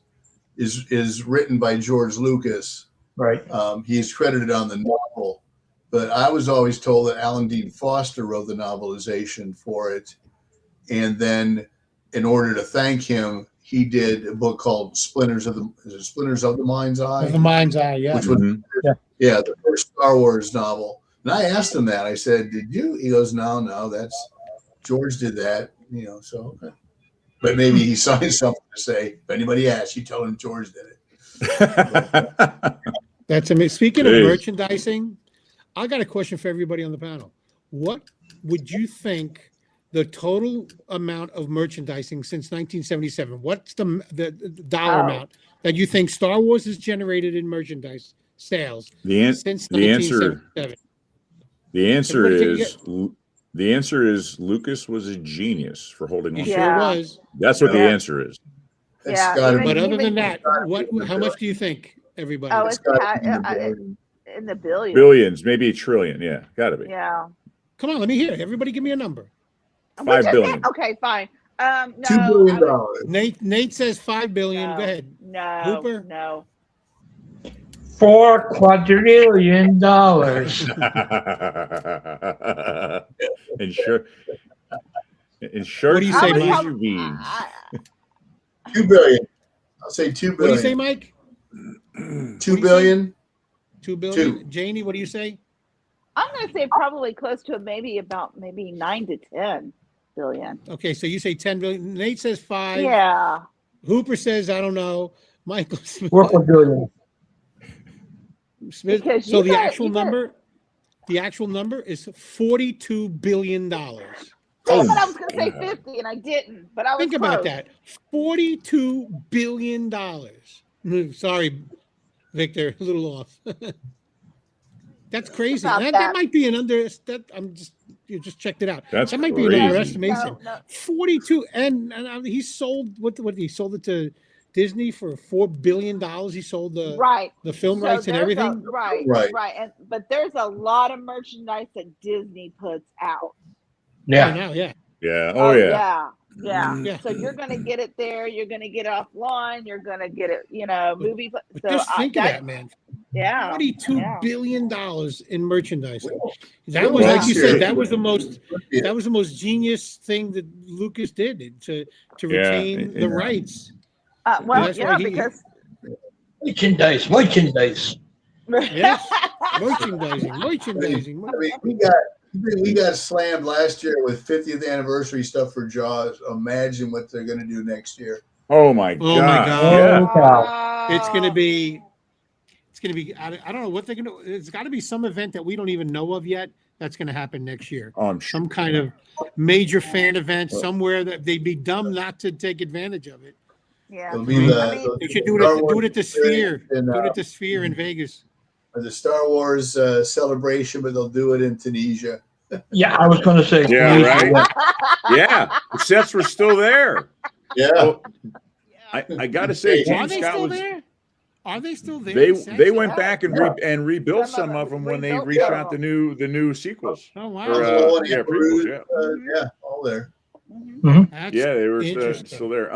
is written by George Lucas. Right. He's credited on the novel, but I was always told that Alan Dean Foster wrote the novelization for it. And then in order to thank him, he did a book called Splinters of the Mind's Eye. Of the Mind's Eye, yeah. Which was the first Star Wars novel. And I asked him that. I said, "Did you?" He goes, "No, that's George did that." So okay. But maybe he signed something to say, if anybody asks, you tell him George did it. That's amazing. Speaking of merchandising, I got a question for everybody on the panel. What would you think the total amount of merchandising since 1977? What's the dollar amount that you think Star Wars has generated in merchandise sales since 1977? The answer is Lucas was a genius for holding on. He sure was. That's what the answer is. But other than that, how much do you think, everybody? Oh, it's in the billions. Billions, maybe a trillion. Yeah, gotta be. Yeah. Come on, let me hear it. Everybody give me a number. 5 billion. Okay, fine. No, $2 billion. Nate says 5 billion. No, Go ahead. No. Hooper? No. $4 quadrillion. And short. What do you say, Mike? 2 billion. I'll say 2 billion. What do you say, Mike? 2 billion. 2 billion. 2. Janie, what do you say? I'm going to say probably close to maybe 9 to 10 billion. Okay, so you say 10 billion. Nate says 5. Yeah. Hooper says, I don't know. Michael Smith. 4 quadrillion. Smith. So the actual number is $42 billion. But I was going to say 50 and I didn't, but I was Think about that. $42 billion. Sorry, Victor, a little off. That's crazy. That might be an you just checked it out. That might be an underestimation. No. 42 and he sold what he sold it to Disney for $4 billion. He sold the film rights and everything. Right. But there's a lot of merchandise that Disney puts out. Yeah. Yeah. Yeah. So you're going to get it there. You're going to get it offline. You're going to get it, movie. So just think of that, man. Yeah. $42 billion in merchandising. That was, like you said, that was the most genius thing that Lucas did to retain the rights. Because merchandise. Yes, merchandising. I mean, we got slammed last year with 50th anniversary stuff for Jaws. Imagine what they're going to do next year. Oh my God! Yeah. It's going to be. I don't know what they're going to. It's got to be some event that we don't even know of yet. That's going to happen next year. Some kind of major fan event somewhere that they'd be dumb not to take advantage of it. Yeah, they should do it at the Sphere. Do it at the Sphere in Vegas. The Star Wars celebration, but they'll do it in Tunisia. Yeah, I was going to say. Yeah, right. Yeah, the sets were still there. Yeah, well, I got to say, James Scott was. Are they still there? They went back and rebuilt some of them when they reshot the new sequels. Oh wow! Prequels, all there. Mm-hmm. Yeah, they were still there.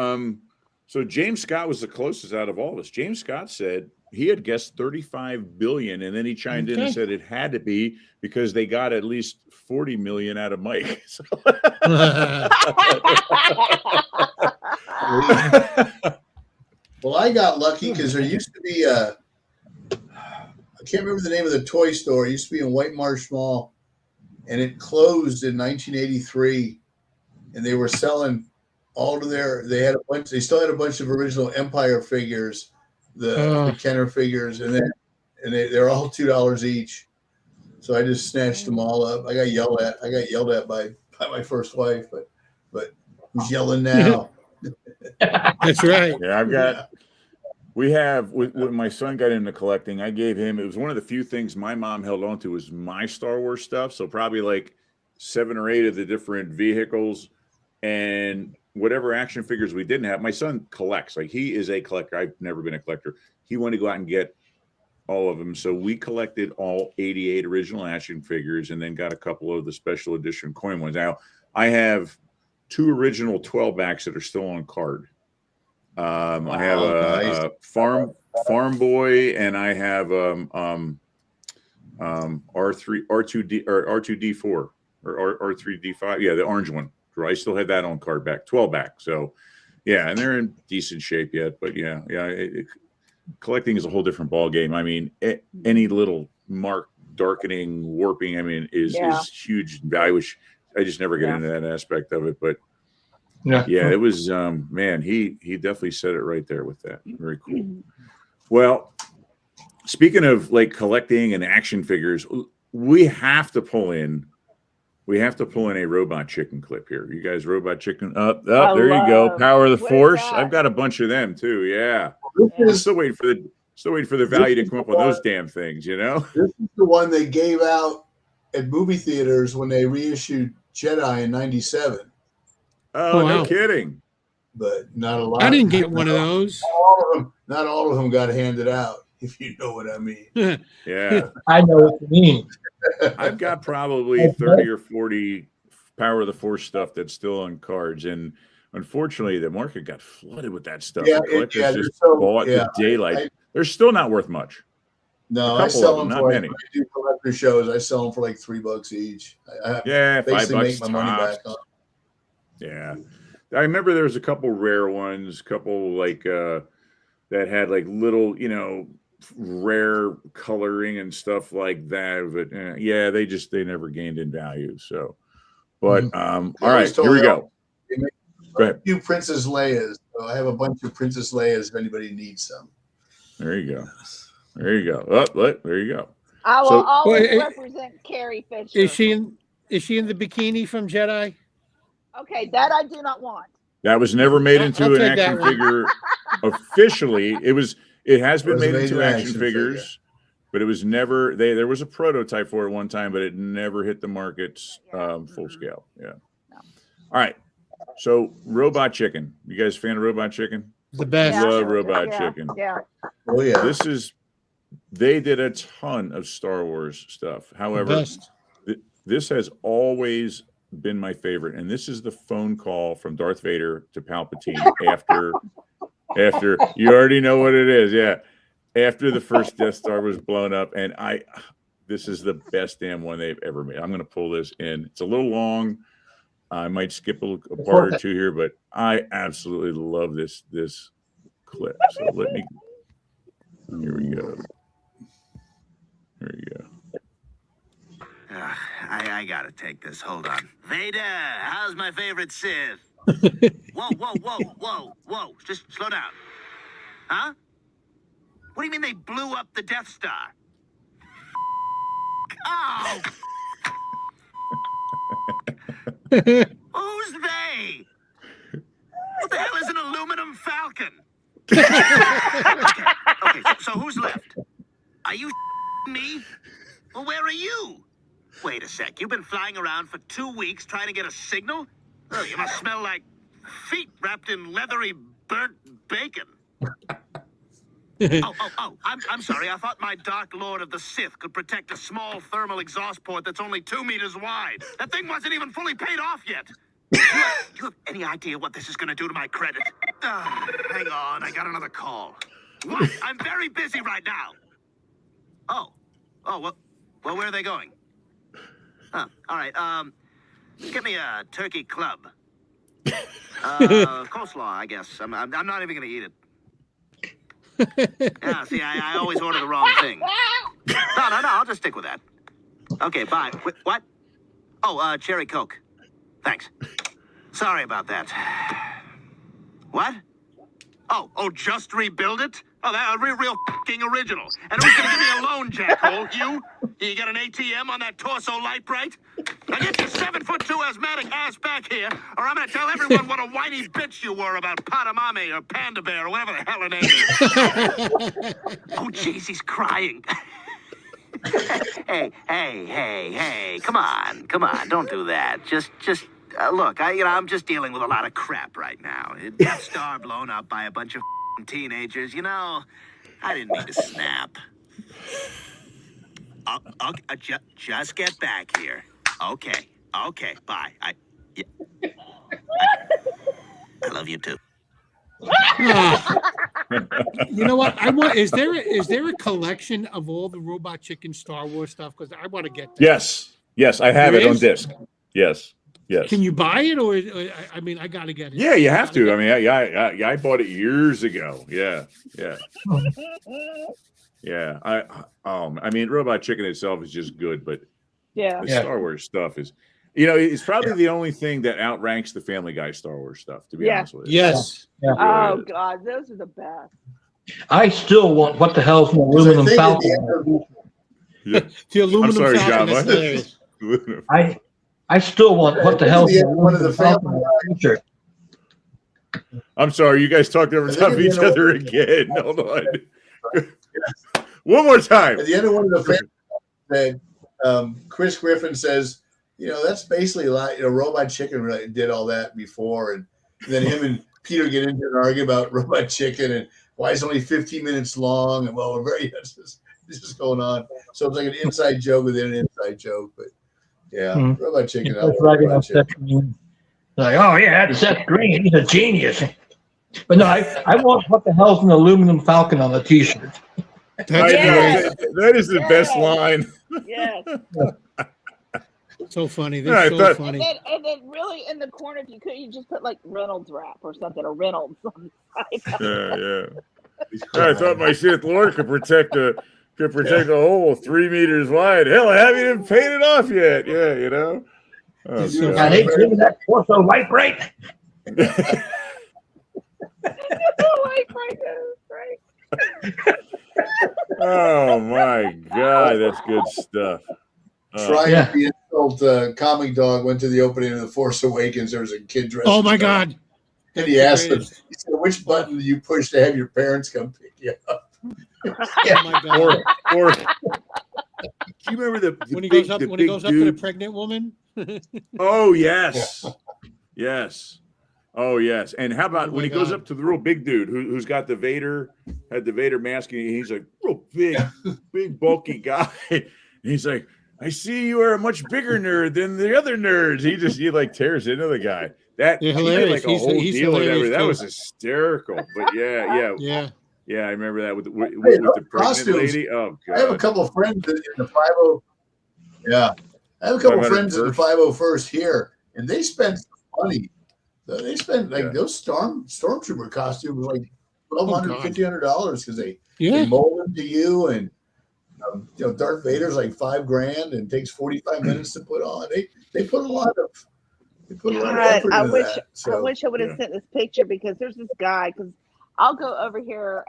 So James Scott was the closest out of all of us. James Scott said he had guessed 35 billion, and then he chimed in and said it had to be because they got at least 40 million out of Mike. So. Well, I got lucky because there used to be I can't remember the name of the toy store. It used to be in White Marsh Mall, and it closed in 1983. And they were selling all of they still had a bunch of original Empire figures, the Kenner figures, and they're all $2 each. So I just snatched them all up. I got yelled at by my first wife, but who's yelling now? That's right. Yeah, when my son got into collecting, I gave him, it was one of the few things my mom held on to was my Star Wars stuff. So probably like 7 or 8 of the different vehicles and whatever action figures we didn't have. My son collects, like he is a collector. I've never been a collector. He wanted to go out and get all of them. So we collected all 88 original action figures and then got a couple of the special edition coin ones. Now I have 2 original 12 backs that are still on card. I have a farm boy, and I have R2D or R2D4 or R3D5. Yeah, the orange one. I still had that on card back, 12 back. So yeah, and they're in decent shape yet. But yeah, collecting is a whole different ball game. I mean, any little mark, darkening, warping, I mean, is huge value. I just never get into that aspect of it. But yeah, it was man, he definitely said it right there with that. Very cool. Well, speaking of like collecting and action figures, we have to pull in a Robot Chicken clip here. You guys, Robot Chicken up. There you go. Power of the Force. I've got a bunch of them too. Yeah. Still waiting for the value to come up on those damn things, you know? This is the one they gave out at movie theaters when they reissued Jedi in '97. Oh, no kidding. But not a lot. I didn't get one of those. Not all of them got handed out, if you know what I mean. Yeah. I know what you mean. I've got probably 30 or 40 Power of the Force stuff that's still on cards. And unfortunately, the market got flooded with that stuff. Yeah, Collectors just bought the daylight. They're still not worth much. No, I sell them for like, I do collector shows. I sell them for like $3 each. I $5 make my money back on. Yeah. I remember there was a couple rare ones, couple like that had like little, rare coloring and stuff like that. But they never gained in value. So, but all right, here we go. Go ahead. A few Princess Leia's. So I have a bunch of Princess Leia's if anybody needs some. There you go. There you go. Oh, look, there you go. I will always represent Carrie Fisher. Is she in the bikini from Jedi? Okay, that I do not want. That was never made into an action figure officially. It has been made into action figures, but it was never. There was a prototype for it one time, but it never hit the markets full scale. Yeah. No. All right. So Robot Chicken. You guys a fan of Robot Chicken? The best. Love Robot Chicken. Yeah. Oh yeah. They did a ton of Star Wars stuff. However, this has always been my favorite, and this is the phone call from Darth Vader to Palpatine after you already know what it is. Yeah. After the first Death Star was blown up, and this is the best damn one they've ever made. I'm going to pull this in. It's a little long. I might skip a part or two here, but I absolutely love this clip. So here we go. Here we go. I gotta take this. Hold on. Vader, how's my favorite Sith? Whoa. Just slow down. Huh? What do you mean they blew up the Death Star? Oh! Who's they? What the hell is an aluminum falcon? Okay, so who's left? Are you me? Well, where are you? Wait a sec, you've been flying around for 2 weeks trying to get a signal? Oh, you must smell like feet wrapped in leathery burnt bacon. I'm sorry. I thought my Dark Lord of the Sith could protect a small thermal exhaust port that's only 2 meters wide. That thing wasn't even fully paid off yet. Do you have any idea what this is going to do to my credit? Hang on, I got another call. What? I'm very busy right now. Well, where are they going? All right, get me a turkey club. Coleslaw, I guess. I'm not even going to eat it. Yeah, see, I always order the wrong thing. No, I'll just stick with that. Okay, bye. What? Oh, cherry Coke. Thanks. Sorry about that. What? Oh, just rebuild it? Oh, that's a real f***ing original. And who's gonna give me a loan, Jackhole? You? You got an ATM on that torso light bright? Now get your 7'2" asthmatic ass back here, or I'm gonna tell everyone what a whiny bitch you were about Padamame or Panda Bear or whatever the hell her name is. Oh, jeez, he's crying. Hey, come on, don't do that. Just look, I'm just dealing with a lot of crap right now. Death Star blown up by a bunch of teenagers. I didn't mean to snap. Just get back here. Okay, bye. I love you too. You know what? I want. Is there a collection of all the Robot Chicken Star Wars stuff? Because I want to get that. Yes, I have There it on is? disc. Yes. Can you buy it, or I mean, I got to get it. Yeah, you have to. I mean, I bought it years ago. Yeah. I mean, Robot Chicken itself is just good, but the Star Wars stuff is, it's probably the only thing that outranks the Family Guy Star Wars stuff. To be honest with you. Yes. Yeah. Oh God, those are the best. I still want what the hell's an aluminum falcon? The aluminum I'm sorry, falcon John. is hilarious. I still want what the hell's an aluminum falcon t-shirt. I'm sorry, you guys talked over top of each other again. Hold on. One more time. At the end of one of the family that Chris Griffin says, that's basically like Robot Chicken did all that before, and then him and Peter get into an argument about Robot Chicken and why it's only 15 minutes long, and this is going on. So it's like an inside joke within an inside joke, but Robot Chicken. Robot Chicken. Like, oh yeah, Seth Green, he's a genius. But no, I want what the hell's an aluminum falcon on the t-shirt. That is the best line. Yes. So funny. They're so funny. And then really in the corner, if you could, you just put like Reynolds wrap or something, or Reynolds on the side. Yeah. I thought my Sith Lord could protect a hole 3 meters wide. Hell, I haven't even painted off yet. Yeah, Oh, I hate seeing that torso light bright. Oh my God, that's good stuff. Trying to insult Comic Dog went to the opening of The Force Awakens. There was a kid dressed. Oh my God! And he asked him, he said, "Which button do you push to have your parents come pick you up?" Oh my God! Or do you remember when he goes up to the pregnant woman? Oh yes, yes. Oh yes. And how about when he goes up to the real big dude who's got the Vader mask, and he's a real big bulky guy. And he's like, I see you are a much bigger nerd than the other nerds. He like tears into the guy. That he did like a whole deal with that. That was hysterical. But yeah. I remember that with the pregnant costumes. lady. Oh God. I have a couple of friends in the 50. Yeah. I have a couple of friends in the 501st here, and they spent some money. They spent those stormtrooper costumes like $1,200, $1,500 because they mold them to you, and Darth Vader's like $5,000 and takes 45 minutes to put on. They put a lot of effort into that. So, I wish I would have sent this picture, because there's this guy. Because I'll go over here.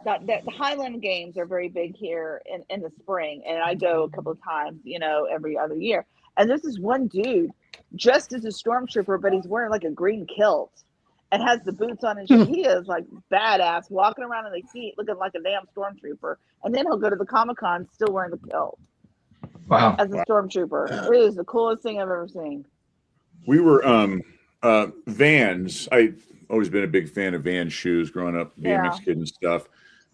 The Highland Games are very big here in the spring, and I go a couple of times, every other year. And there's this one dude dressed as a stormtrooper, but he's wearing like a green kilt and has the boots on, and he is like badass, walking around in the heat looking like a damn stormtrooper. And then he'll go to the Comic-Con still wearing the kilt. Wow. As a stormtrooper. It is the coolest thing I've ever seen. We were Vans. I've always been a big fan of Vans shoes growing up, BMX kid and stuff.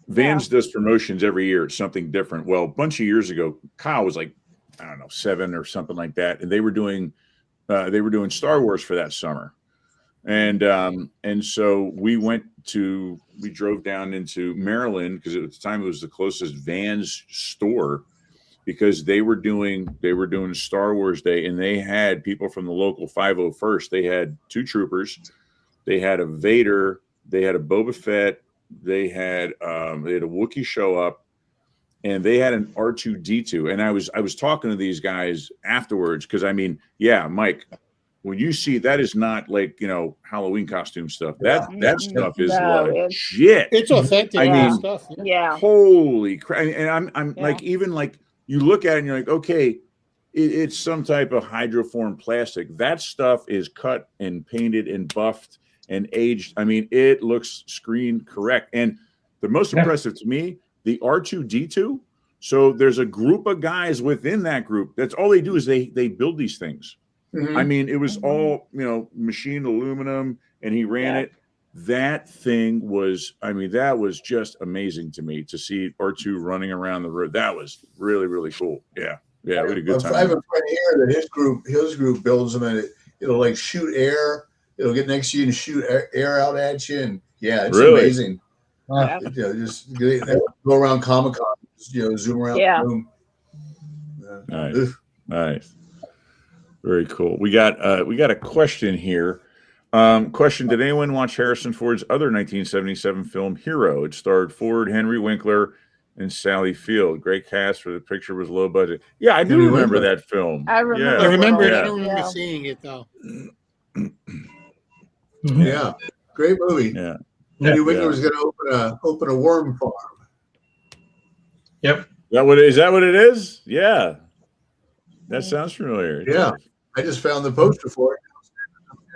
Vans does promotions every year. It's something different. Well, a bunch of years ago, Kyle was like, I don't know, 7 or something like that, and they were doing Star Wars for that summer, and so we drove down into Maryland, because at the time it was the closest Vans store, because they were doing Star Wars Day, and they had people from the local 501st. They had 2 troopers, they had a Vader, they had a Boba Fett, they had a Wookiee show up, and they had an R2-D2. And I was talking to these guys afterwards, because I mean, Mike, when you see that, is not like Halloween costume stuff. That stuff is legit. It's authentic. I mean, stuff. Yeah. Holy crap! And I'm like, even like you look at it and you're like, okay, it's some type of hydroform plastic. That stuff is cut and painted and buffed and aged. I mean, it looks screen correct. And the most impressive to me, the R2-D2. So there's a group of guys within that group. That's all they do, is they build these things. Mm-hmm. I mean, it was all, machined aluminum, and he ran it. That thing was, that was just amazing to me to see R2 running around the road. That was really, really cool. Yeah. We had a good time. I have a friend here that his group builds them, and it'll like shoot air. It'll get next to you and shoot air out at you, and it's Really? amazing. Wow. Just go around Comic-Con, zoom around the room. Nice. Very cool. We got a question here. Question: did anyone watch Harrison Ford's other 1977 film Hero? It starred Ford, Henry Winkler, and Sally Field. Great cast for the picture was low budget. Yeah, I do remember that film. I remember. I remember it. Yeah. I don't remember seeing it though. Yeah, great movie. Yeah. Henry Winkler was going to open a worm farm. Yep. Is that what it is? Yeah. That sounds familiar. Yeah. I just found the poster for it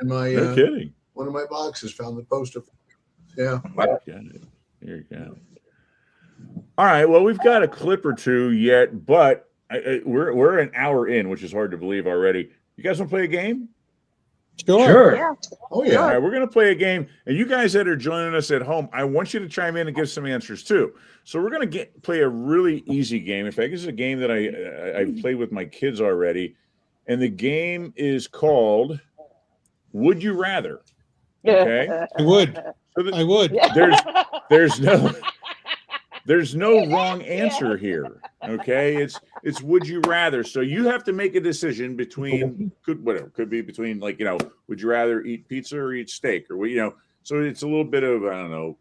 in my no kidding. One of my boxes. Found the poster. Yeah. Wow. Here you go. All right. Well, we've got a clip or two yet, but we're an hour in, which is hard to believe already. You guys want to play a game? Sure. Yeah. Oh yeah. All right, we're going to play a game, and you guys that are joining us at home, I want you to chime in and give some answers too. So we're going to play a really easy game. In fact, this is a game that I've played with my kids already, and the game is called "Would You Rather." Okay, I would. I would. There's no wrong answer here. Okay, it's would you rather. So you have to make a decision between could be between would you rather eat pizza or eat steak or so it's a little bit of I don't know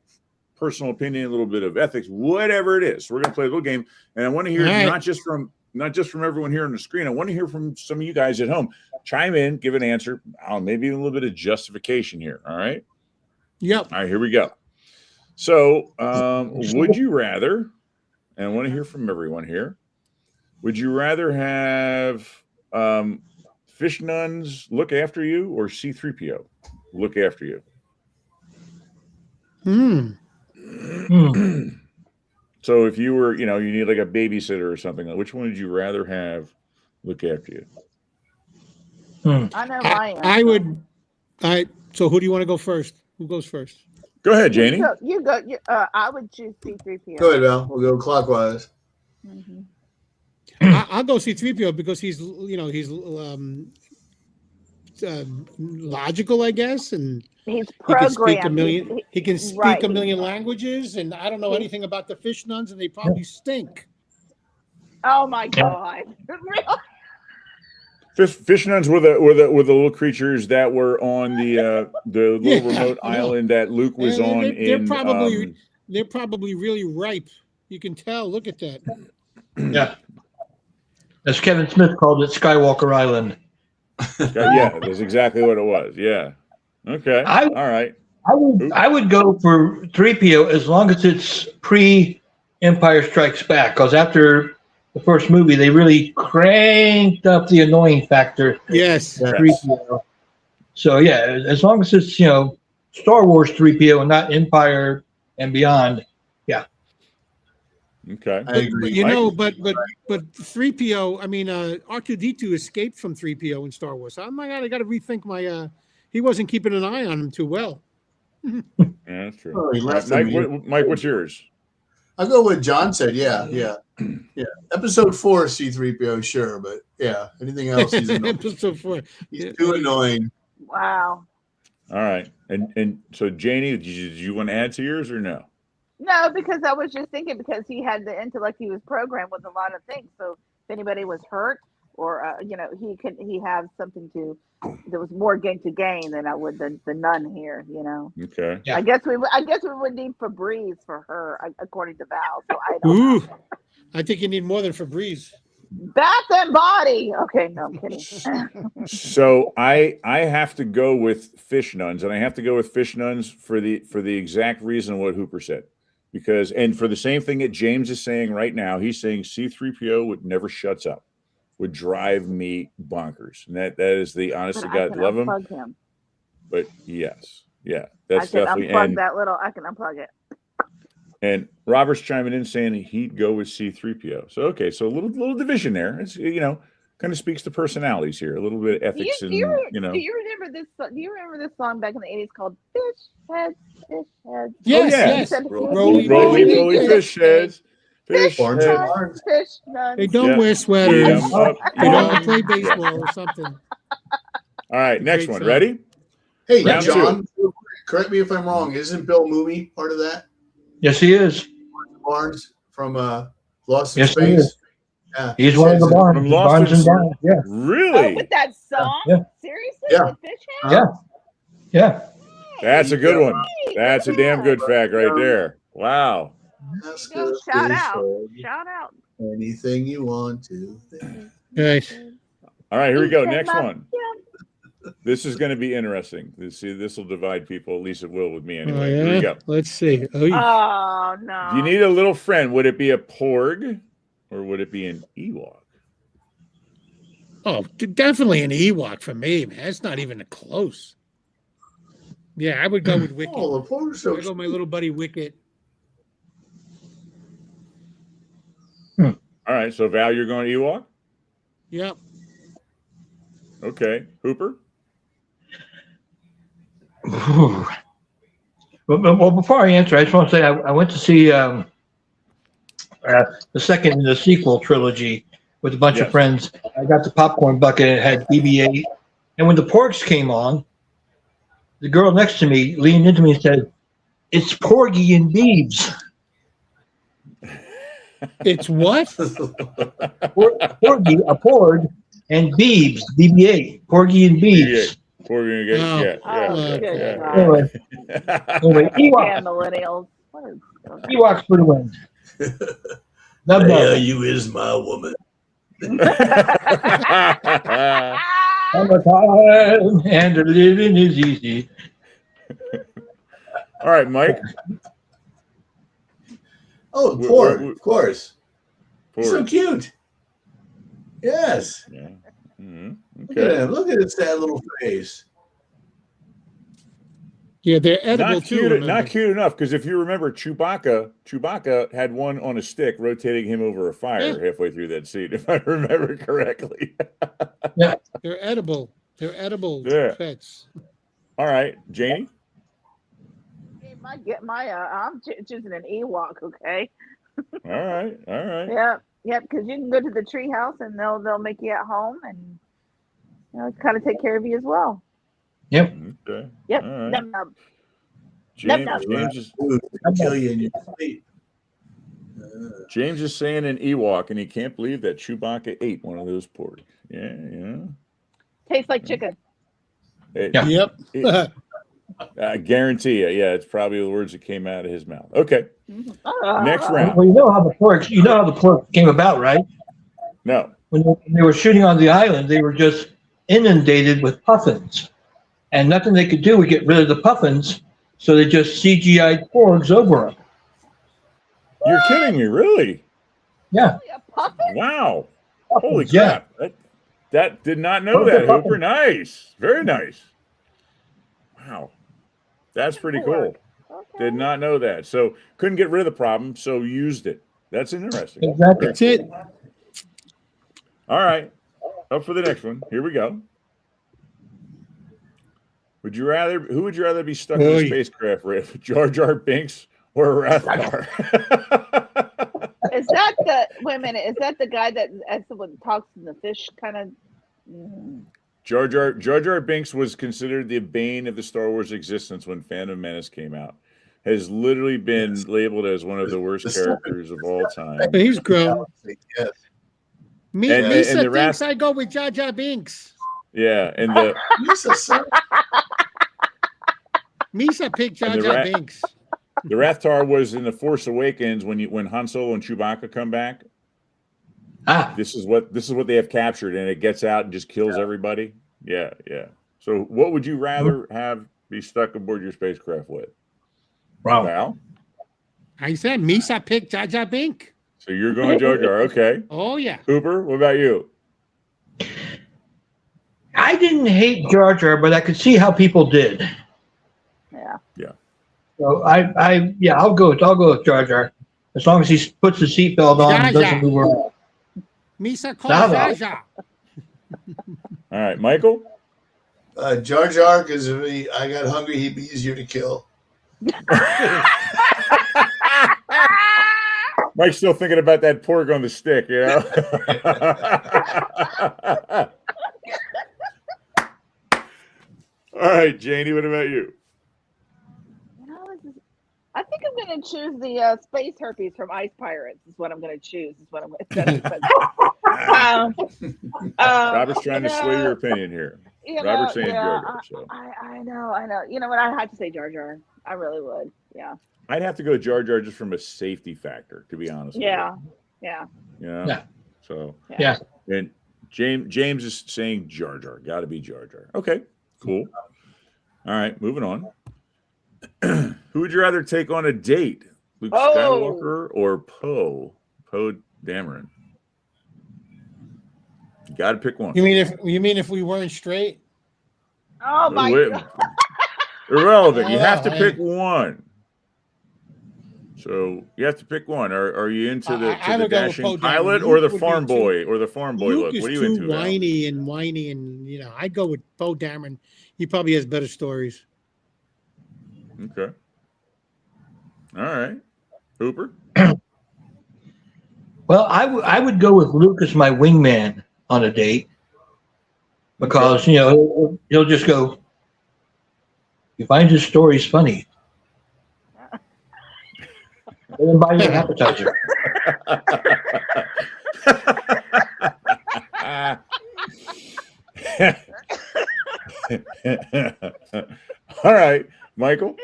personal opinion, a little bit of ethics, whatever it is. We're gonna play a little game, and I want to hear not just from everyone here on the screen. I want to hear from some of you guys at home. Chime in, give an answer, maybe even a little bit of justification here. All right. Yep. All right, here we go. So, would you rather, and I want to hear from everyone here, would you rather have fish nuns look after you or C-3PO look after you? So if you were, you need like a babysitter or something, which one would you rather have look after you? I know my answer. I would. All right. So who do you want to go first? Who goes first? Go ahead, Janie. You go. I would choose C-3PO. Go ahead, Val. We'll go clockwise. Mm-hmm. I'll go C-3PO because he's logical, I guess, and he's programmed. He can speak a million languages, and I don't know anything about the fish nuns, and they probably stink. Oh my God! Fish nuns were the little creatures that were on the little remote island that Luke was on. They're probably really ripe. You can tell. Look at that. Yeah, as Kevin Smith called it, Skywalker Island. Yeah, that's exactly what it was. Yeah. Okay. All right. I would go for 3PO as long as it's pre-Empire Strikes Back, because after the first movie, they really cranked up the annoying factor. Yes. 3PO. So yeah, as long as it's Star Wars 3PO and not Empire and beyond. Yeah. Okay. I agree. But 3PO. I mean, R2D2 escaped from 3PO in Star Wars. Oh my God, I got to rethink my. He wasn't keeping an eye on him too well. Yeah, that's true. Mike, what's yours? I'll go with John said. Yeah. Episode 4, C-3PO, sure, but yeah, anything else, he's annoying. Episode 4. He's too annoying. Wow. All right, and so Janie, did you want to add to yours or no? No, because I was just thinking because he had the intellect, he was programmed with a lot of things. So if anybody was hurt or he have something there was more gain to gain than I would the nun here. Okay. Yeah. I guess we would need Febreze for her according to Val. So I don't know. I think you need more than Febreze. Bath and body. Okay, no, I'm kidding. So I have to go with fish nuns, and I have to go with fish nuns for the exact reason what Hooper said. And for the same thing that James is saying right now, he's saying C-3PO would never shuts up, would drive me bonkers. And that is the honest to God, love him. But yes, yeah, that's definitely. I can unplug it. And Robert's chiming in saying he'd go with C-3PO. So okay, so a little division there. It's kind of speaks to personalities here, a little bit of ethics. Do you remember this? Do you remember this song back in the 80s called Fish Heads? Fish Heads. Yes. Rolly fish heads. Fish nuns. Fish nuns. They don't wear sweaters. They don't play baseball or something. All right, next one. Ready? Hey, Round John, correct me if I'm wrong. Isn't Bill Mooney part of that? Yes, he is. Barnes from Lost in Yes, he Space. is. Yeah, He's one of the Barnes. From Lost Barnes in and Barnes. Yeah. Really? with that song? Yeah. Seriously? Yeah. With Fish Head? Yeah. Yeah. That's a good one. That's a damn good fact right there. Wow. Go, shout out. Shout out. Anything you want to. Nice. All right, here we go. Next one. This is going to be interesting. This will divide people. At least it will with me anyway. Oh, yeah? Here we go. Let's see. Oh, no. Do you need a little friend? Would it be a porg or would it be an Ewok? Oh, definitely an Ewok for me, man. It's not even close. Yeah, I would go with Wicket. Oh, the porg's so I would go with my little buddy Wicket. All right, so Val, you're going Ewok? Yep. Okay. Hooper? Well, before I answer, I just want to say I went to see the second in the sequel trilogy with a bunch of friends. I got the popcorn bucket and it had BB-8. And when the Porgs came on, the girl next to me leaned into me and said, "It's Porgy and Beebs." It's what? Porgy, a Porg, and Beebs, BB-8, Porgy and Beebs. Porgy and Beebs, yeah. Anyway, Millennials. Ewoks for the win. Yeah, you is my woman. Summertime and the living is easy. All right, Mike. Oh, porg, of course. Porg. So cute. Yes. Yeah. Mm-hmm. Okay. Look at him. Look at his sad little face. Yeah, they're edible Not too. cute, Remember? not cute enough, because if you remember Chewbacca had one on a stick rotating him over a fire halfway through that scene, if I remember correctly. Yeah, they're edible. They're edible pets. All right, Janie? I'm choosing an Ewok, okay? All right. Yep, because you can go to the tree house and they'll make you at home and kind of take care of you as well. Yep. Okay. Yep. All right. Num, num. James is saying an Ewok, and he can't believe that Chewbacca ate one of those porgs. Yeah. Tastes like chicken. Yep. I guarantee you. Yeah, it's probably the words that came out of his mouth. Okay. Next round. Well, you know how the pork came about, right? No. When they were shooting on the island, they were just inundated with puffins, and nothing they could do would get rid of the puffins, so they just CGI'd porgs over them. You're kidding me, really? Yeah. Wow. Holy crap. That did not know that, Hooper. Nice. Very nice. Wow. That's pretty cool. Did not know that. So couldn't get rid of the problem, so used it. That's interesting. Exactly. That's it. All right. Up for the next one. Here we go. Who would you rather be stuck in a spacecraft with? Jar Jar Binks or Rathgar? Is that the guy that someone talks in the fish kind of? Jar Jar Binks was considered the bane of the Star Wars existence when Phantom Menace came out. Has literally been labeled as one of the worst characters of all time. But he's grown. Yes. Lisa thinks I go with Jar Jar Binks. Yeah, and the Misa picked Jar Jar Binks. The Rathtar was in The Force Awakens when Han Solo and Chewbacca come back. This is what they have captured, and it gets out and just kills everybody. Yeah. So what would you rather have be stuck aboard your spacecraft with? Wow. Val? I said Misa picked Jar Jar Bink. So you're going Jar Jar, okay. Oh yeah. Cooper, what about you? I didn't hate Jar Jar, but I could see how people did. Yeah. So I'll go with Jar Jar, as long as he puts the seatbelt on and doesn't move around. Misa calls Jar Jar. All right, Michael. Jar Jar, because if I got hungry, he'd be easier to kill. Mike's still thinking about that pork on the stick, you know. All right, Janie, what about you? I think I'm going to choose the space herpes from Ice Pirates. Is what I'm going to choose. Is what I'm going to. Robert's trying to sway your opinion here. Robert's saying Jar Jar. So I know. You know what? I have to say Jar Jar. I really would. Yeah. I'd have to go Jar Jar just from a safety factor, to be honest. Yeah. With you. Yeah. Yeah. So yeah. And James is saying Jar Jar. Got to be Jar Jar. Okay. Cool. All right. Moving on. Who would you rather take on a date, Luke Skywalker or Poe Dameron? You got to pick one. You mean if we weren't straight? Oh my God! Irrelevant. You have to pick one. So you have to pick one. Are you into the dashing pilot or the farm boy look? What are you into? Whiny and I'd go with Poe Dameron. He probably has better stories. Okay. All right. Hooper? Well, I would go with Luke as my wingman on a date because, he'll just go, you find his stories funny. And then buy you an appetizer. All right. Michael?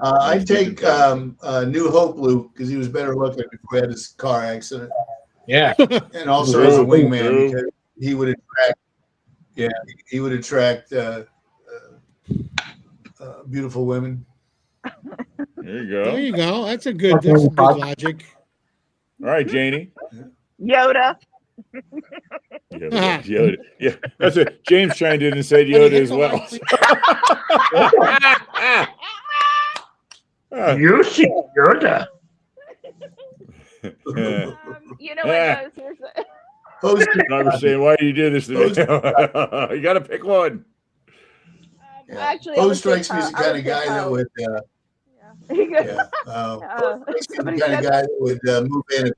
I take New Hope Luke because he was better looking before he had his car accident. Yeah, and also as a wingman because he would attract. Yeah, he would attract beautiful women. There you go. There you go. That's a good logic. All right, Janie. Yoda. Yoda. Yeah, that's it. James chimed in and said Yoda as well. You see Yoda. You know what goes? I was saying, why do you do this to me? You got to pick one. Actually, Poe strikes me as the kind of guy that would. The kind of guy that would move in if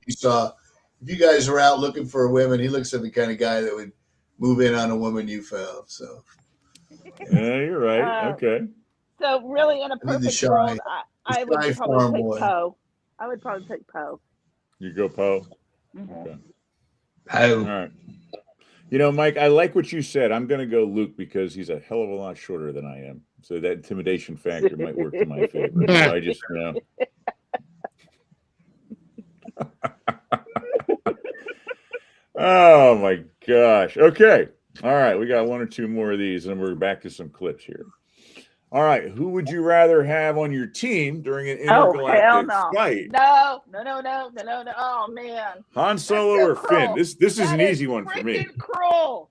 you guys are out looking for women. He looks like the kind of guy that would move in on a woman you found. So. Yeah, you're right. Okay. So really, in a perfect world, I would probably pick Poe. I would probably pick Poe. You go Poe. Mm-hmm. Okay. Poe. All right. Mike, I like what you said. I'm going to go Luke because he's a hell of a lot shorter than I am. So that intimidation factor might work to my favor. So I just, Oh, my gosh. Okay. All right. We got one or two more of these, and we're back to some clips here. All right. Who would you rather have on your team during an intergalactic fight? No. Oh, man. Han Solo or Finn? This is an easy one for me. Cruel.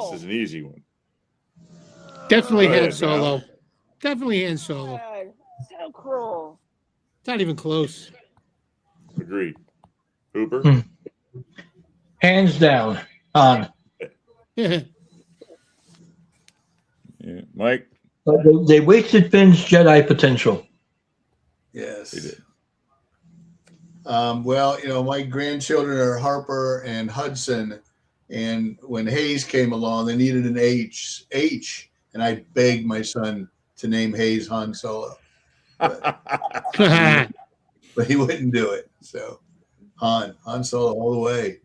This is an easy one. Definitely Han Solo. Definitely Han Solo. God, so cruel. It's not even close. Agreed. Hooper? Hands down, Han. Yeah. Mike? They wasted Finn's Jedi potential. Yes. They did. Well, my grandchildren are Harper and Hudson, and when Hayes came along, they needed an H, and I begged my son to name Hayes Han Solo, but he wouldn't do it. So Han Solo all the way.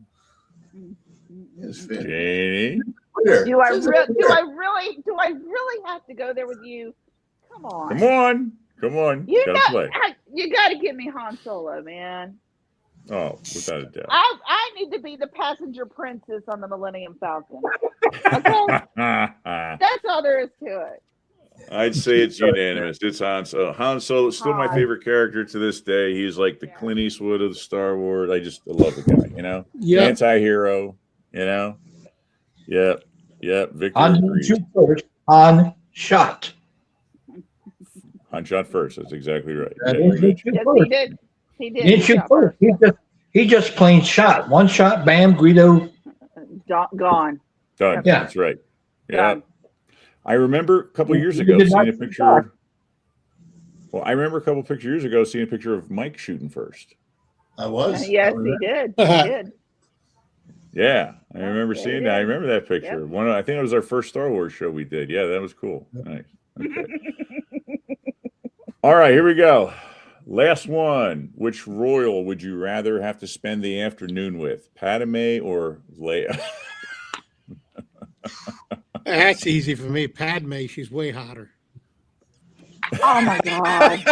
Janie? Do I really have to go there with you? Come on. You gotta play. You got to give me Han Solo, man. Oh, without a doubt. I need to be the passenger princess on the Millennium Falcon. Okay? That's all there is to it. I'd say it's unanimous. It's Han Solo. Han Solo is still my favorite character to this day. He's like the Clint Eastwood of Star Wars. I love the guy, Yeah. Anti-hero, Yep. Victor. Han shoot first. Han shot. Han shot first. That's exactly right. Yes, he did. He did. He didn't shoot first. He just plain shot. One shot, bam, Greedo. Gone. Done. Yeah. That's right. Yeah. Done. I remember a couple years ago seeing a picture. Well, I remember a couple pictures years ago seeing a picture of Mike shooting first. I was. Yes, he did. He did. Yeah, I remember There seeing it that. I is. remember that picture. Yep. I think it was our first Star Wars show we did. Yeah, that was cool. Nice. Okay. All right, here we go. Last one. Which royal would you rather have to spend the afternoon with, Padme or Leia? That's easy for me. Padme, she's way hotter. Oh my god!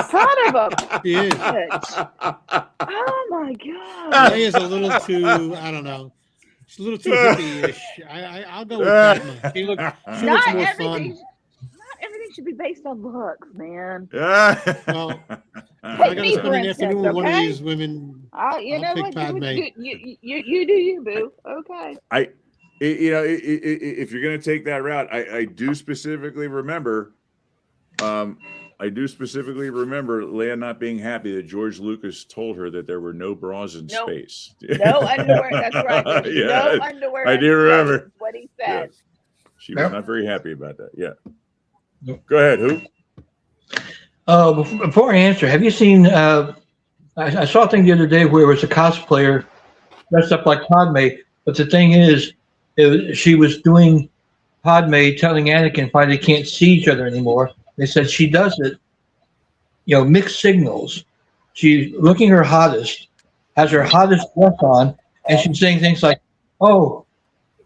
Son of a She is. bitch! Oh my god! Leia's a little too, I don't know. She's a little too hippie-ish. I'll go with Padme. She looks more fun. Not everything should be based on looks, man. Well, I got to spend an afternoon with one of okay? these women. You I'll know pick what? Padme. You do you, boo. Okay. If you're going to take that route, I do specifically remember. Leia not being happy that George Lucas told her that there were no bras in space. No underwear. That's right. Yeah, no underwear. I do remember what he said. Yeah. She was not very happy about that. Yeah. Go ahead. Who? Before I answer, have you seen? I saw a thing the other day where it was a cosplayer dressed up like Padme, but the thing is, she was doing Padme telling Anakin why they can't see each other anymore. They said she does it, mixed signals. She's looking her hottest, has her hottest dress on, and she's saying things like, "Oh,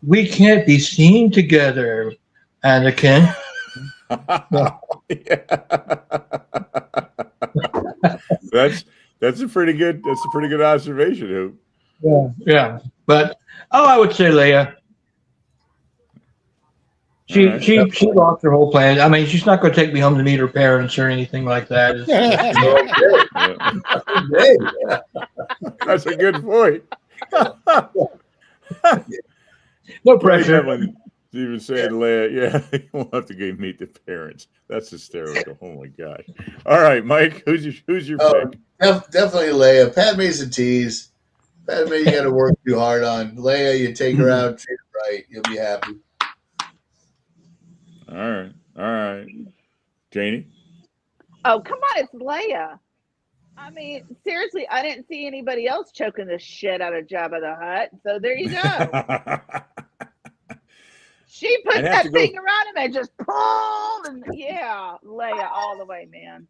we can't be seen together, Anakin." That's a pretty good observation, Hoop. Yeah. But I would say Leia. She lost her whole plan. I mean, she's not going to take me home to meet her parents or anything like that. That's a good point. No pressure. Even saying Leia, yeah, we'll have to go meet the parents. That's hysterical. Oh my gosh! All right, Mike, who's your pick? Definitely Leia. Padme's a tease. Padme, you got to work too hard on. Leia, you take her out, treat her right, you'll be happy. All right, Janie. Oh, come on, it's Leia. I mean, seriously, I didn't see anybody else choking the shit out of Jabba the Hutt. So there you go. She put that thing around him and just pulled, and Leia all the way, man.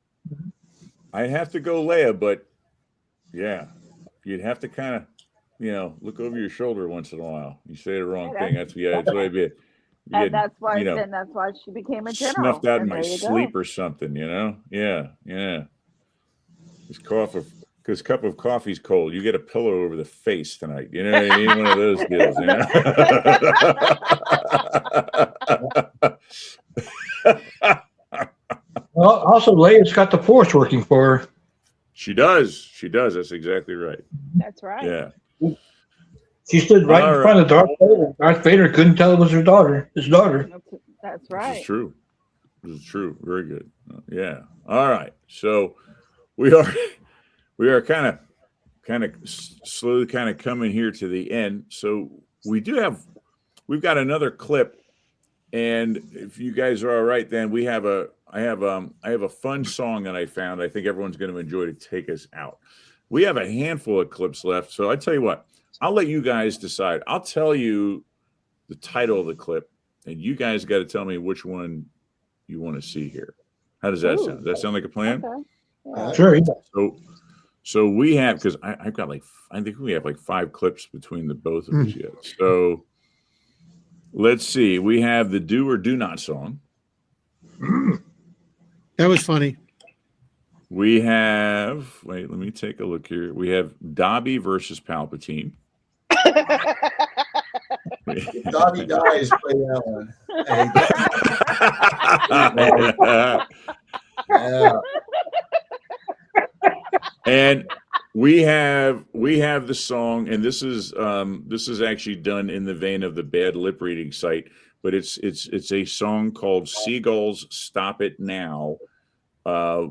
I have to go Leia, but yeah, you'd have to kind of, look over your shoulder once in a while. You say the wrong thing. That's what I did. And that's why she became a general. Snuffed out in my sleep or something, Yeah. This cup of coffee's cold. You get a pillow over the face tonight. You know what I mean? One of those deals. Well, also Leia's got the Force working for her. She does. That's exactly right. That's right. Yeah. She stood right in front of Darth Vader. Darth Vader couldn't tell it was his daughter. That's right. This is true. Very good. Yeah. All right. So we are kind of slowly coming here to the end. So we've got another clip, and if you guys are all right, then I have a fun song that I found. I think everyone's going to enjoy to take us out. We have a handful of clips left, so I tell you what, I'll let you guys decide. I'll tell you the title of the clip, and you guys got to tell me which one you want to see here. How does that sound? Does that sound like a plan? Okay. Yeah. Sure. So we have, because I've got I think we have 5 clips between the both of us yet. So let's see. We have the Do or Do Not song. That was funny. We have, let me take a look here. We have Dobby versus Palpatine. If Dobby dies, play that one. Yeah. And we have the song, and this is actually done in the vein of the bad lip reading site, but it's a song called Seagulls Stop It Now,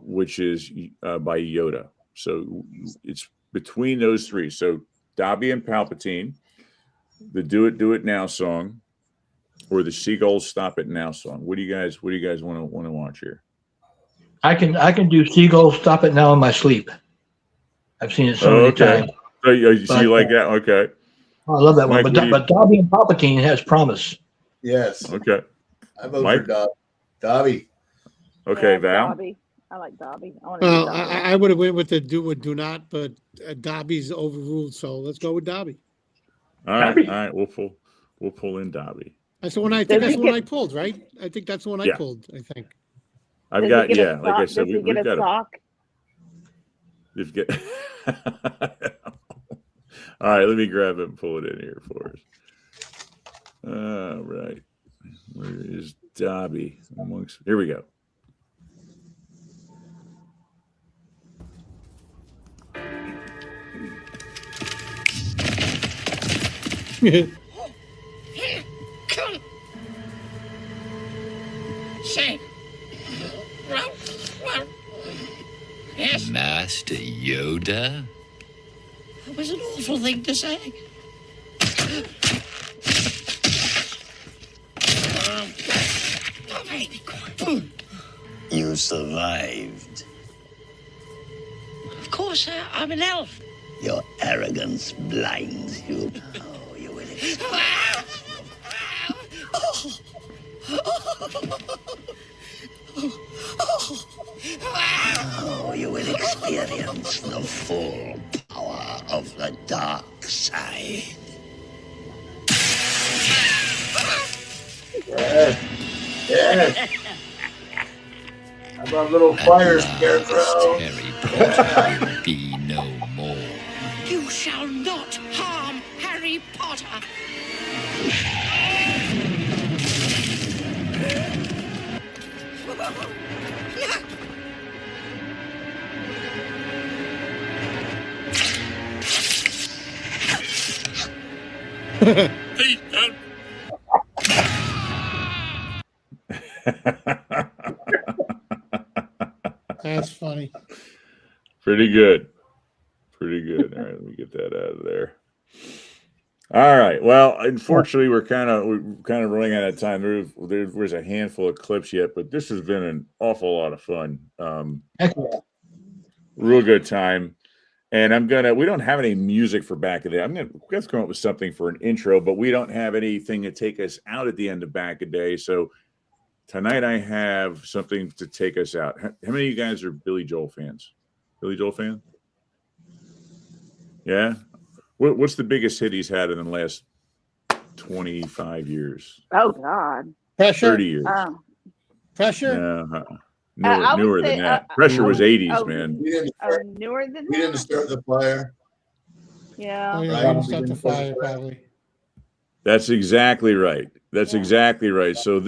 which is by Yoda. So it's between those three. So Dobby and Palpatine, the Do It Now song, or the Seagulls Stop It Now song. What do you guys want to watch here? I can do Seagulls Stop It Now in my sleep. I've seen it so many times. So you like that? Okay. I love that Mike, one. But Dobby and Palpatine has promise. Yes. Okay. I vote Mike? for Dobby. Okay, Yeah, Val. Dobby. I like Dobby. Well, I would have went with the do or do not, but Dobby's overruled, so let's go with Dobby. All right. We'll pull in Dobby. That's the one I think. That's the one I pulled, right? I think that's the one I pulled. I think. I've got like I said, we've got a sock. You've got. All right, let me grab it and pull it in here for us. All right, where is Dobby? Here we go. Say, yes, Master Yoda? that was an awful thing to say. You survived. Of course, I'm an elf. Your arrogance blinds you. Oh, you will you will experience the full power of the dark side. Yes. How about little fire scarecrow? Harry Potter will be no more. You shall not harm Harry Potter. That's funny. Pretty good. All right, let me get that out of there. All right. Well, unfortunately, we're kind of running out of time. There's a handful of clips yet, but this has been an awful lot of fun. Real good time. And we don't have any music for Back a Day. Let's come up with something for an intro, but we don't have anything to take us out at the end of Back a Day. So tonight I have something to take us out. How many of you guys are Billy Joel fans? Billy Joel fan? Yeah. What's the biggest hit he's had in the last 25 years? Oh God. Pressure. 30 years. Pressure. Newer than that. Pressure was 80s, man. Newer than that. We didn't start the fire. Yeah. Oh, yeah, we didn't start the fire, probably. That's exactly right. Exactly right. So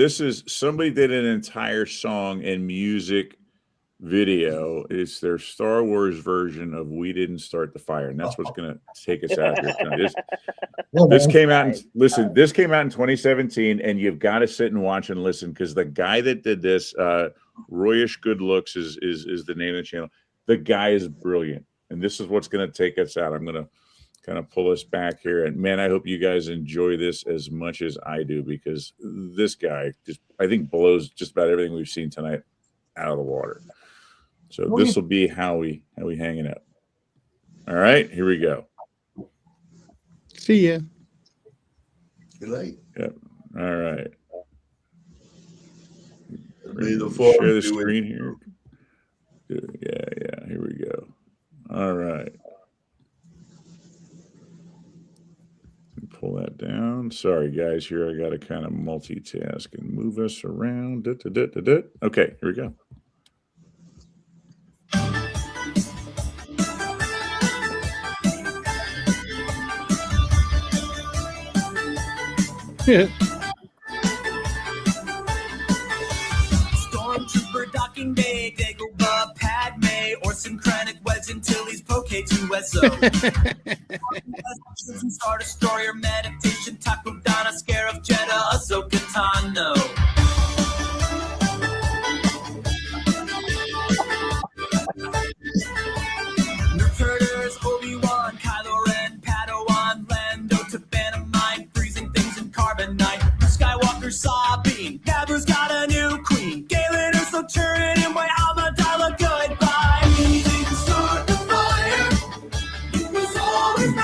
somebody did an entire song and music video. It's their Star Wars version of "We Didn't Start the Fire," and that's what's going to take us out here tonight. This came out. This came out in 2017, and you've got to sit and watch and listen because the guy that did this, Royish Good Looks, is the name of the channel. The guy is brilliant, and this is what's going to take us out. I'm going to kind of pull us back here, and man, I hope you guys enjoy this as much as I do because this guy I think blows just about everything we've seen tonight out of the water. So this will be how we hanging out. All right, here we go. See ya. Good night. Yep. All right. Share the screen here. Yeah. Here we go. All right. Pull that down. Sorry, guys. Here I got to kind of multitask and move us around. Okay, here we go. Stormtrooper docking bay, Dagobah, Padme, or synchronic wedge until he's Poke2SO. Star Destroyer, meditation, Taco Donna, Scarab, Jeddah, Ahsoka Tano. Nerders, Obi-Wan, Kylo Ren, Padawan, Lando, Tabana Mine, freezing things in carbonite. Skywalker Sabine, Naboo's got a new queen. Galen Erso turning in by Amidala, goodbye. We didn't start the fire. It was always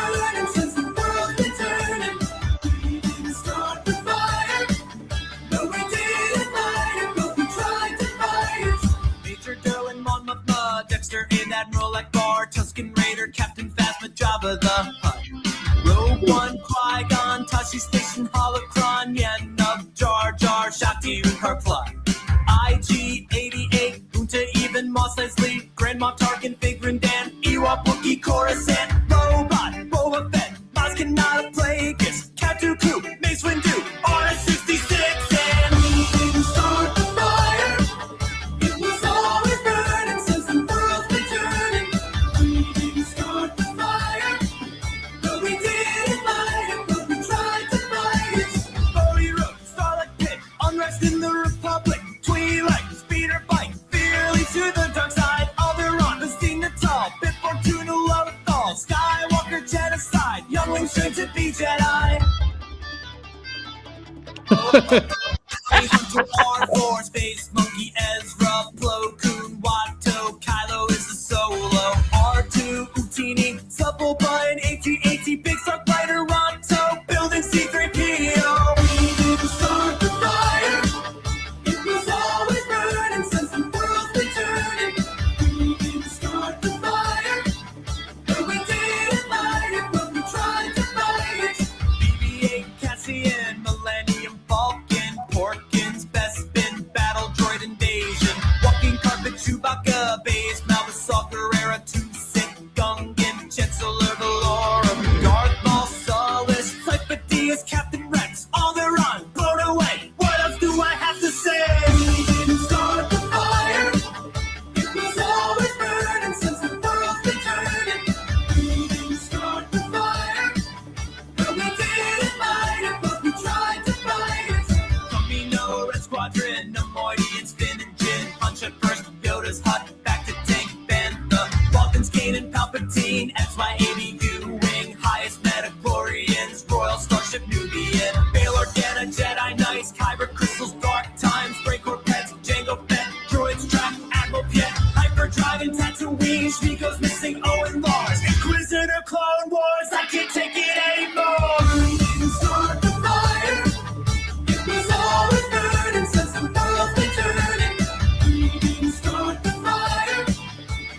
Hutt. Rogue One, Qui-Gon, Tashi Station, Holocron, Yenub, Jar Jar, Shakti, Unkar Plut. IG-88, Unta, even Mos Eisley, Grand Moff Tarkin, Figrin Dan, Ewok, Wookiee, Coruscant, Robot, Boba Fett, Maz Kanata, Plagueis, Cat Dooku, Mace Windu, RS-66, and we didn't start the fire. It was always burning since the world's been turning. We didn't start the fire, but we didn't light it, but we tried to fight it. Bodhi Road, Starlight Pit, unrest in the Republic, Twi'lek, Speeder Bike, Fearly to the dark side, Alderaan, Basine Natal, Bib Fortuna, Lothal, Skywalker, genocide, younglings trained to be Jedi. Hunter, R4, Space Monkey, Ezra, Plo Koon, Watto, Kylo is a solo, R2, Utini, Supple Bun, AT-AT, Big Star Fighter, Ronto, building C-3PO. We didn't start the fire. It was always burning since the world's been turning. We didn't start the fire, but we didn't light it, but we tried to fight it. BB-8, Cassian, Millennium Falcon, Porkins, Bespin, Battle Droid Invasion, Walking Carpet, Chewbacca, Base, Malvasaw, Guerrera, Two-Sit, Gungan, Chancellor Valorum, Darth Maul, Solace, Cypher-Diaz, Captain Rex, Alderaan, blown away. What else do I have to say? We didn't start the fire. It was always burning since the world's been turning. We didn't start the fire, but we didn't light it, but we tried to fight it. Camino, Red Squadron, Nemoidian, Spin and Jin, Punch at first, Yoda's Hut, back to Tank, Bantha, Vulcans, Kanan, Palpatine, XY80, U-Wing, highest Metachlorians, Royal Starship, Nubian, Bail Organa, Jedi Knights, Kyber Crystals, Dark Times, Breakcore Pets, Jango Fett, Droids Track, Admiral Piet, Hyperdrive and Tatooine, Shmiko's missing, Owen Lars, Inquisitor, Clone Wars, I can't take it anymore. We didn't start the fire. It was always burning since the world's been turning. We didn't start the fire,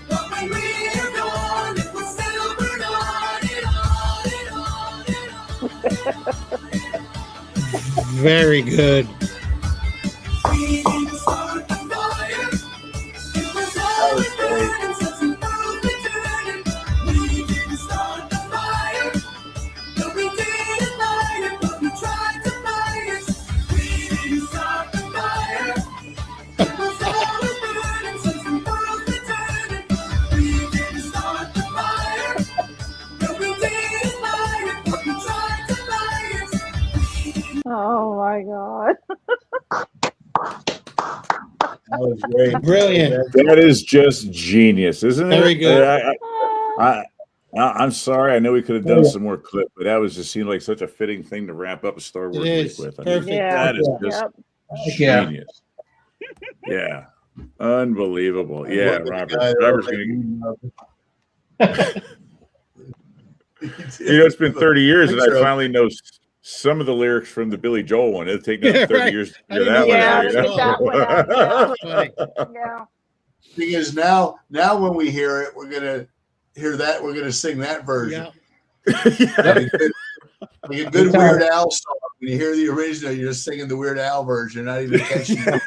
but when we were gone, it was still burning on and on and on and on. Very good. We didn't start the fire. It was always burning since the world's been turning. We didn't start the fire, but we didn't light it, but we tried to fight it. We didn't start the fire. It was always burning since the world's been turning. We didn't start the fire, but we didn't light it, but we tried to fight it. Oh my God. That was great. Brilliant. That is just genius, isn't it? Very good. I'm sorry. I know we could have done some more clip, but that was just seemed like such a fitting thing to wrap up a Star Wars It week is. with. I Perfect. mean, Yeah. that is just Yeah. genius. Yeah. Unbelievable. Yeah, Look at the Robert. guy Robert's that gonna. It's been 30 years, and I So- finally know some of the lyrics from the Billy Joel one. It'll take another 30 Right. years to I figure didn't that know one Yeah, out. to you get know? that one out. Funny. Yeah. Thing is, now when we hear it, we're gonna hear that. We're gonna sing that version. Yeah. Like a good Weird Al song. When you hear the original, you're just singing the Weird Al version, not even catching it.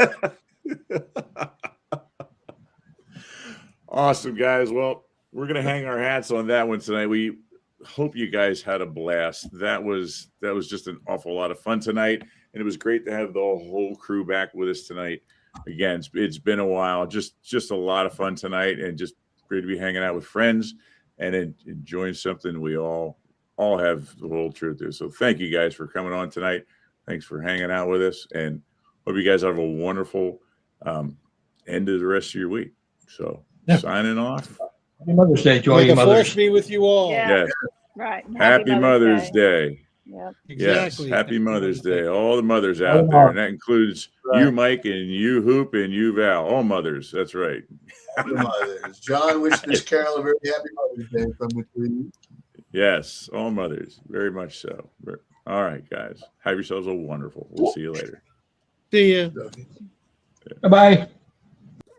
Awesome, guys. Well, we're gonna hang our hats on that one tonight. We hope you guys had a blast. That was just an awful lot of fun tonight, and it was great to have the whole crew back with us tonight. Again, it's been a while. Just a lot of fun tonight, and just great to be hanging out with friends and enjoying something we all have the whole truth to. So thank you guys for coming on tonight. Thanks for hanging out with us, and hope you guys have a wonderful end of the rest of your week. So signing off. Happy Mother's Day to all May your the mothers. force be with you all. Yeah. Yes. Right. Happy Mother's Day. Yep. Exactly. Yes, happy Mother's Day. All the mothers out there, and that includes you, Mike, and you, Hoop, and you, Val. All mothers. That's right. Happy Mothers. John wished Miss Carol a very happy Mother's Day from the crew. Yes, all mothers. Very much so. All right, guys. Have yourselves a wonderful. We'll see you later. See ya. Bye-bye.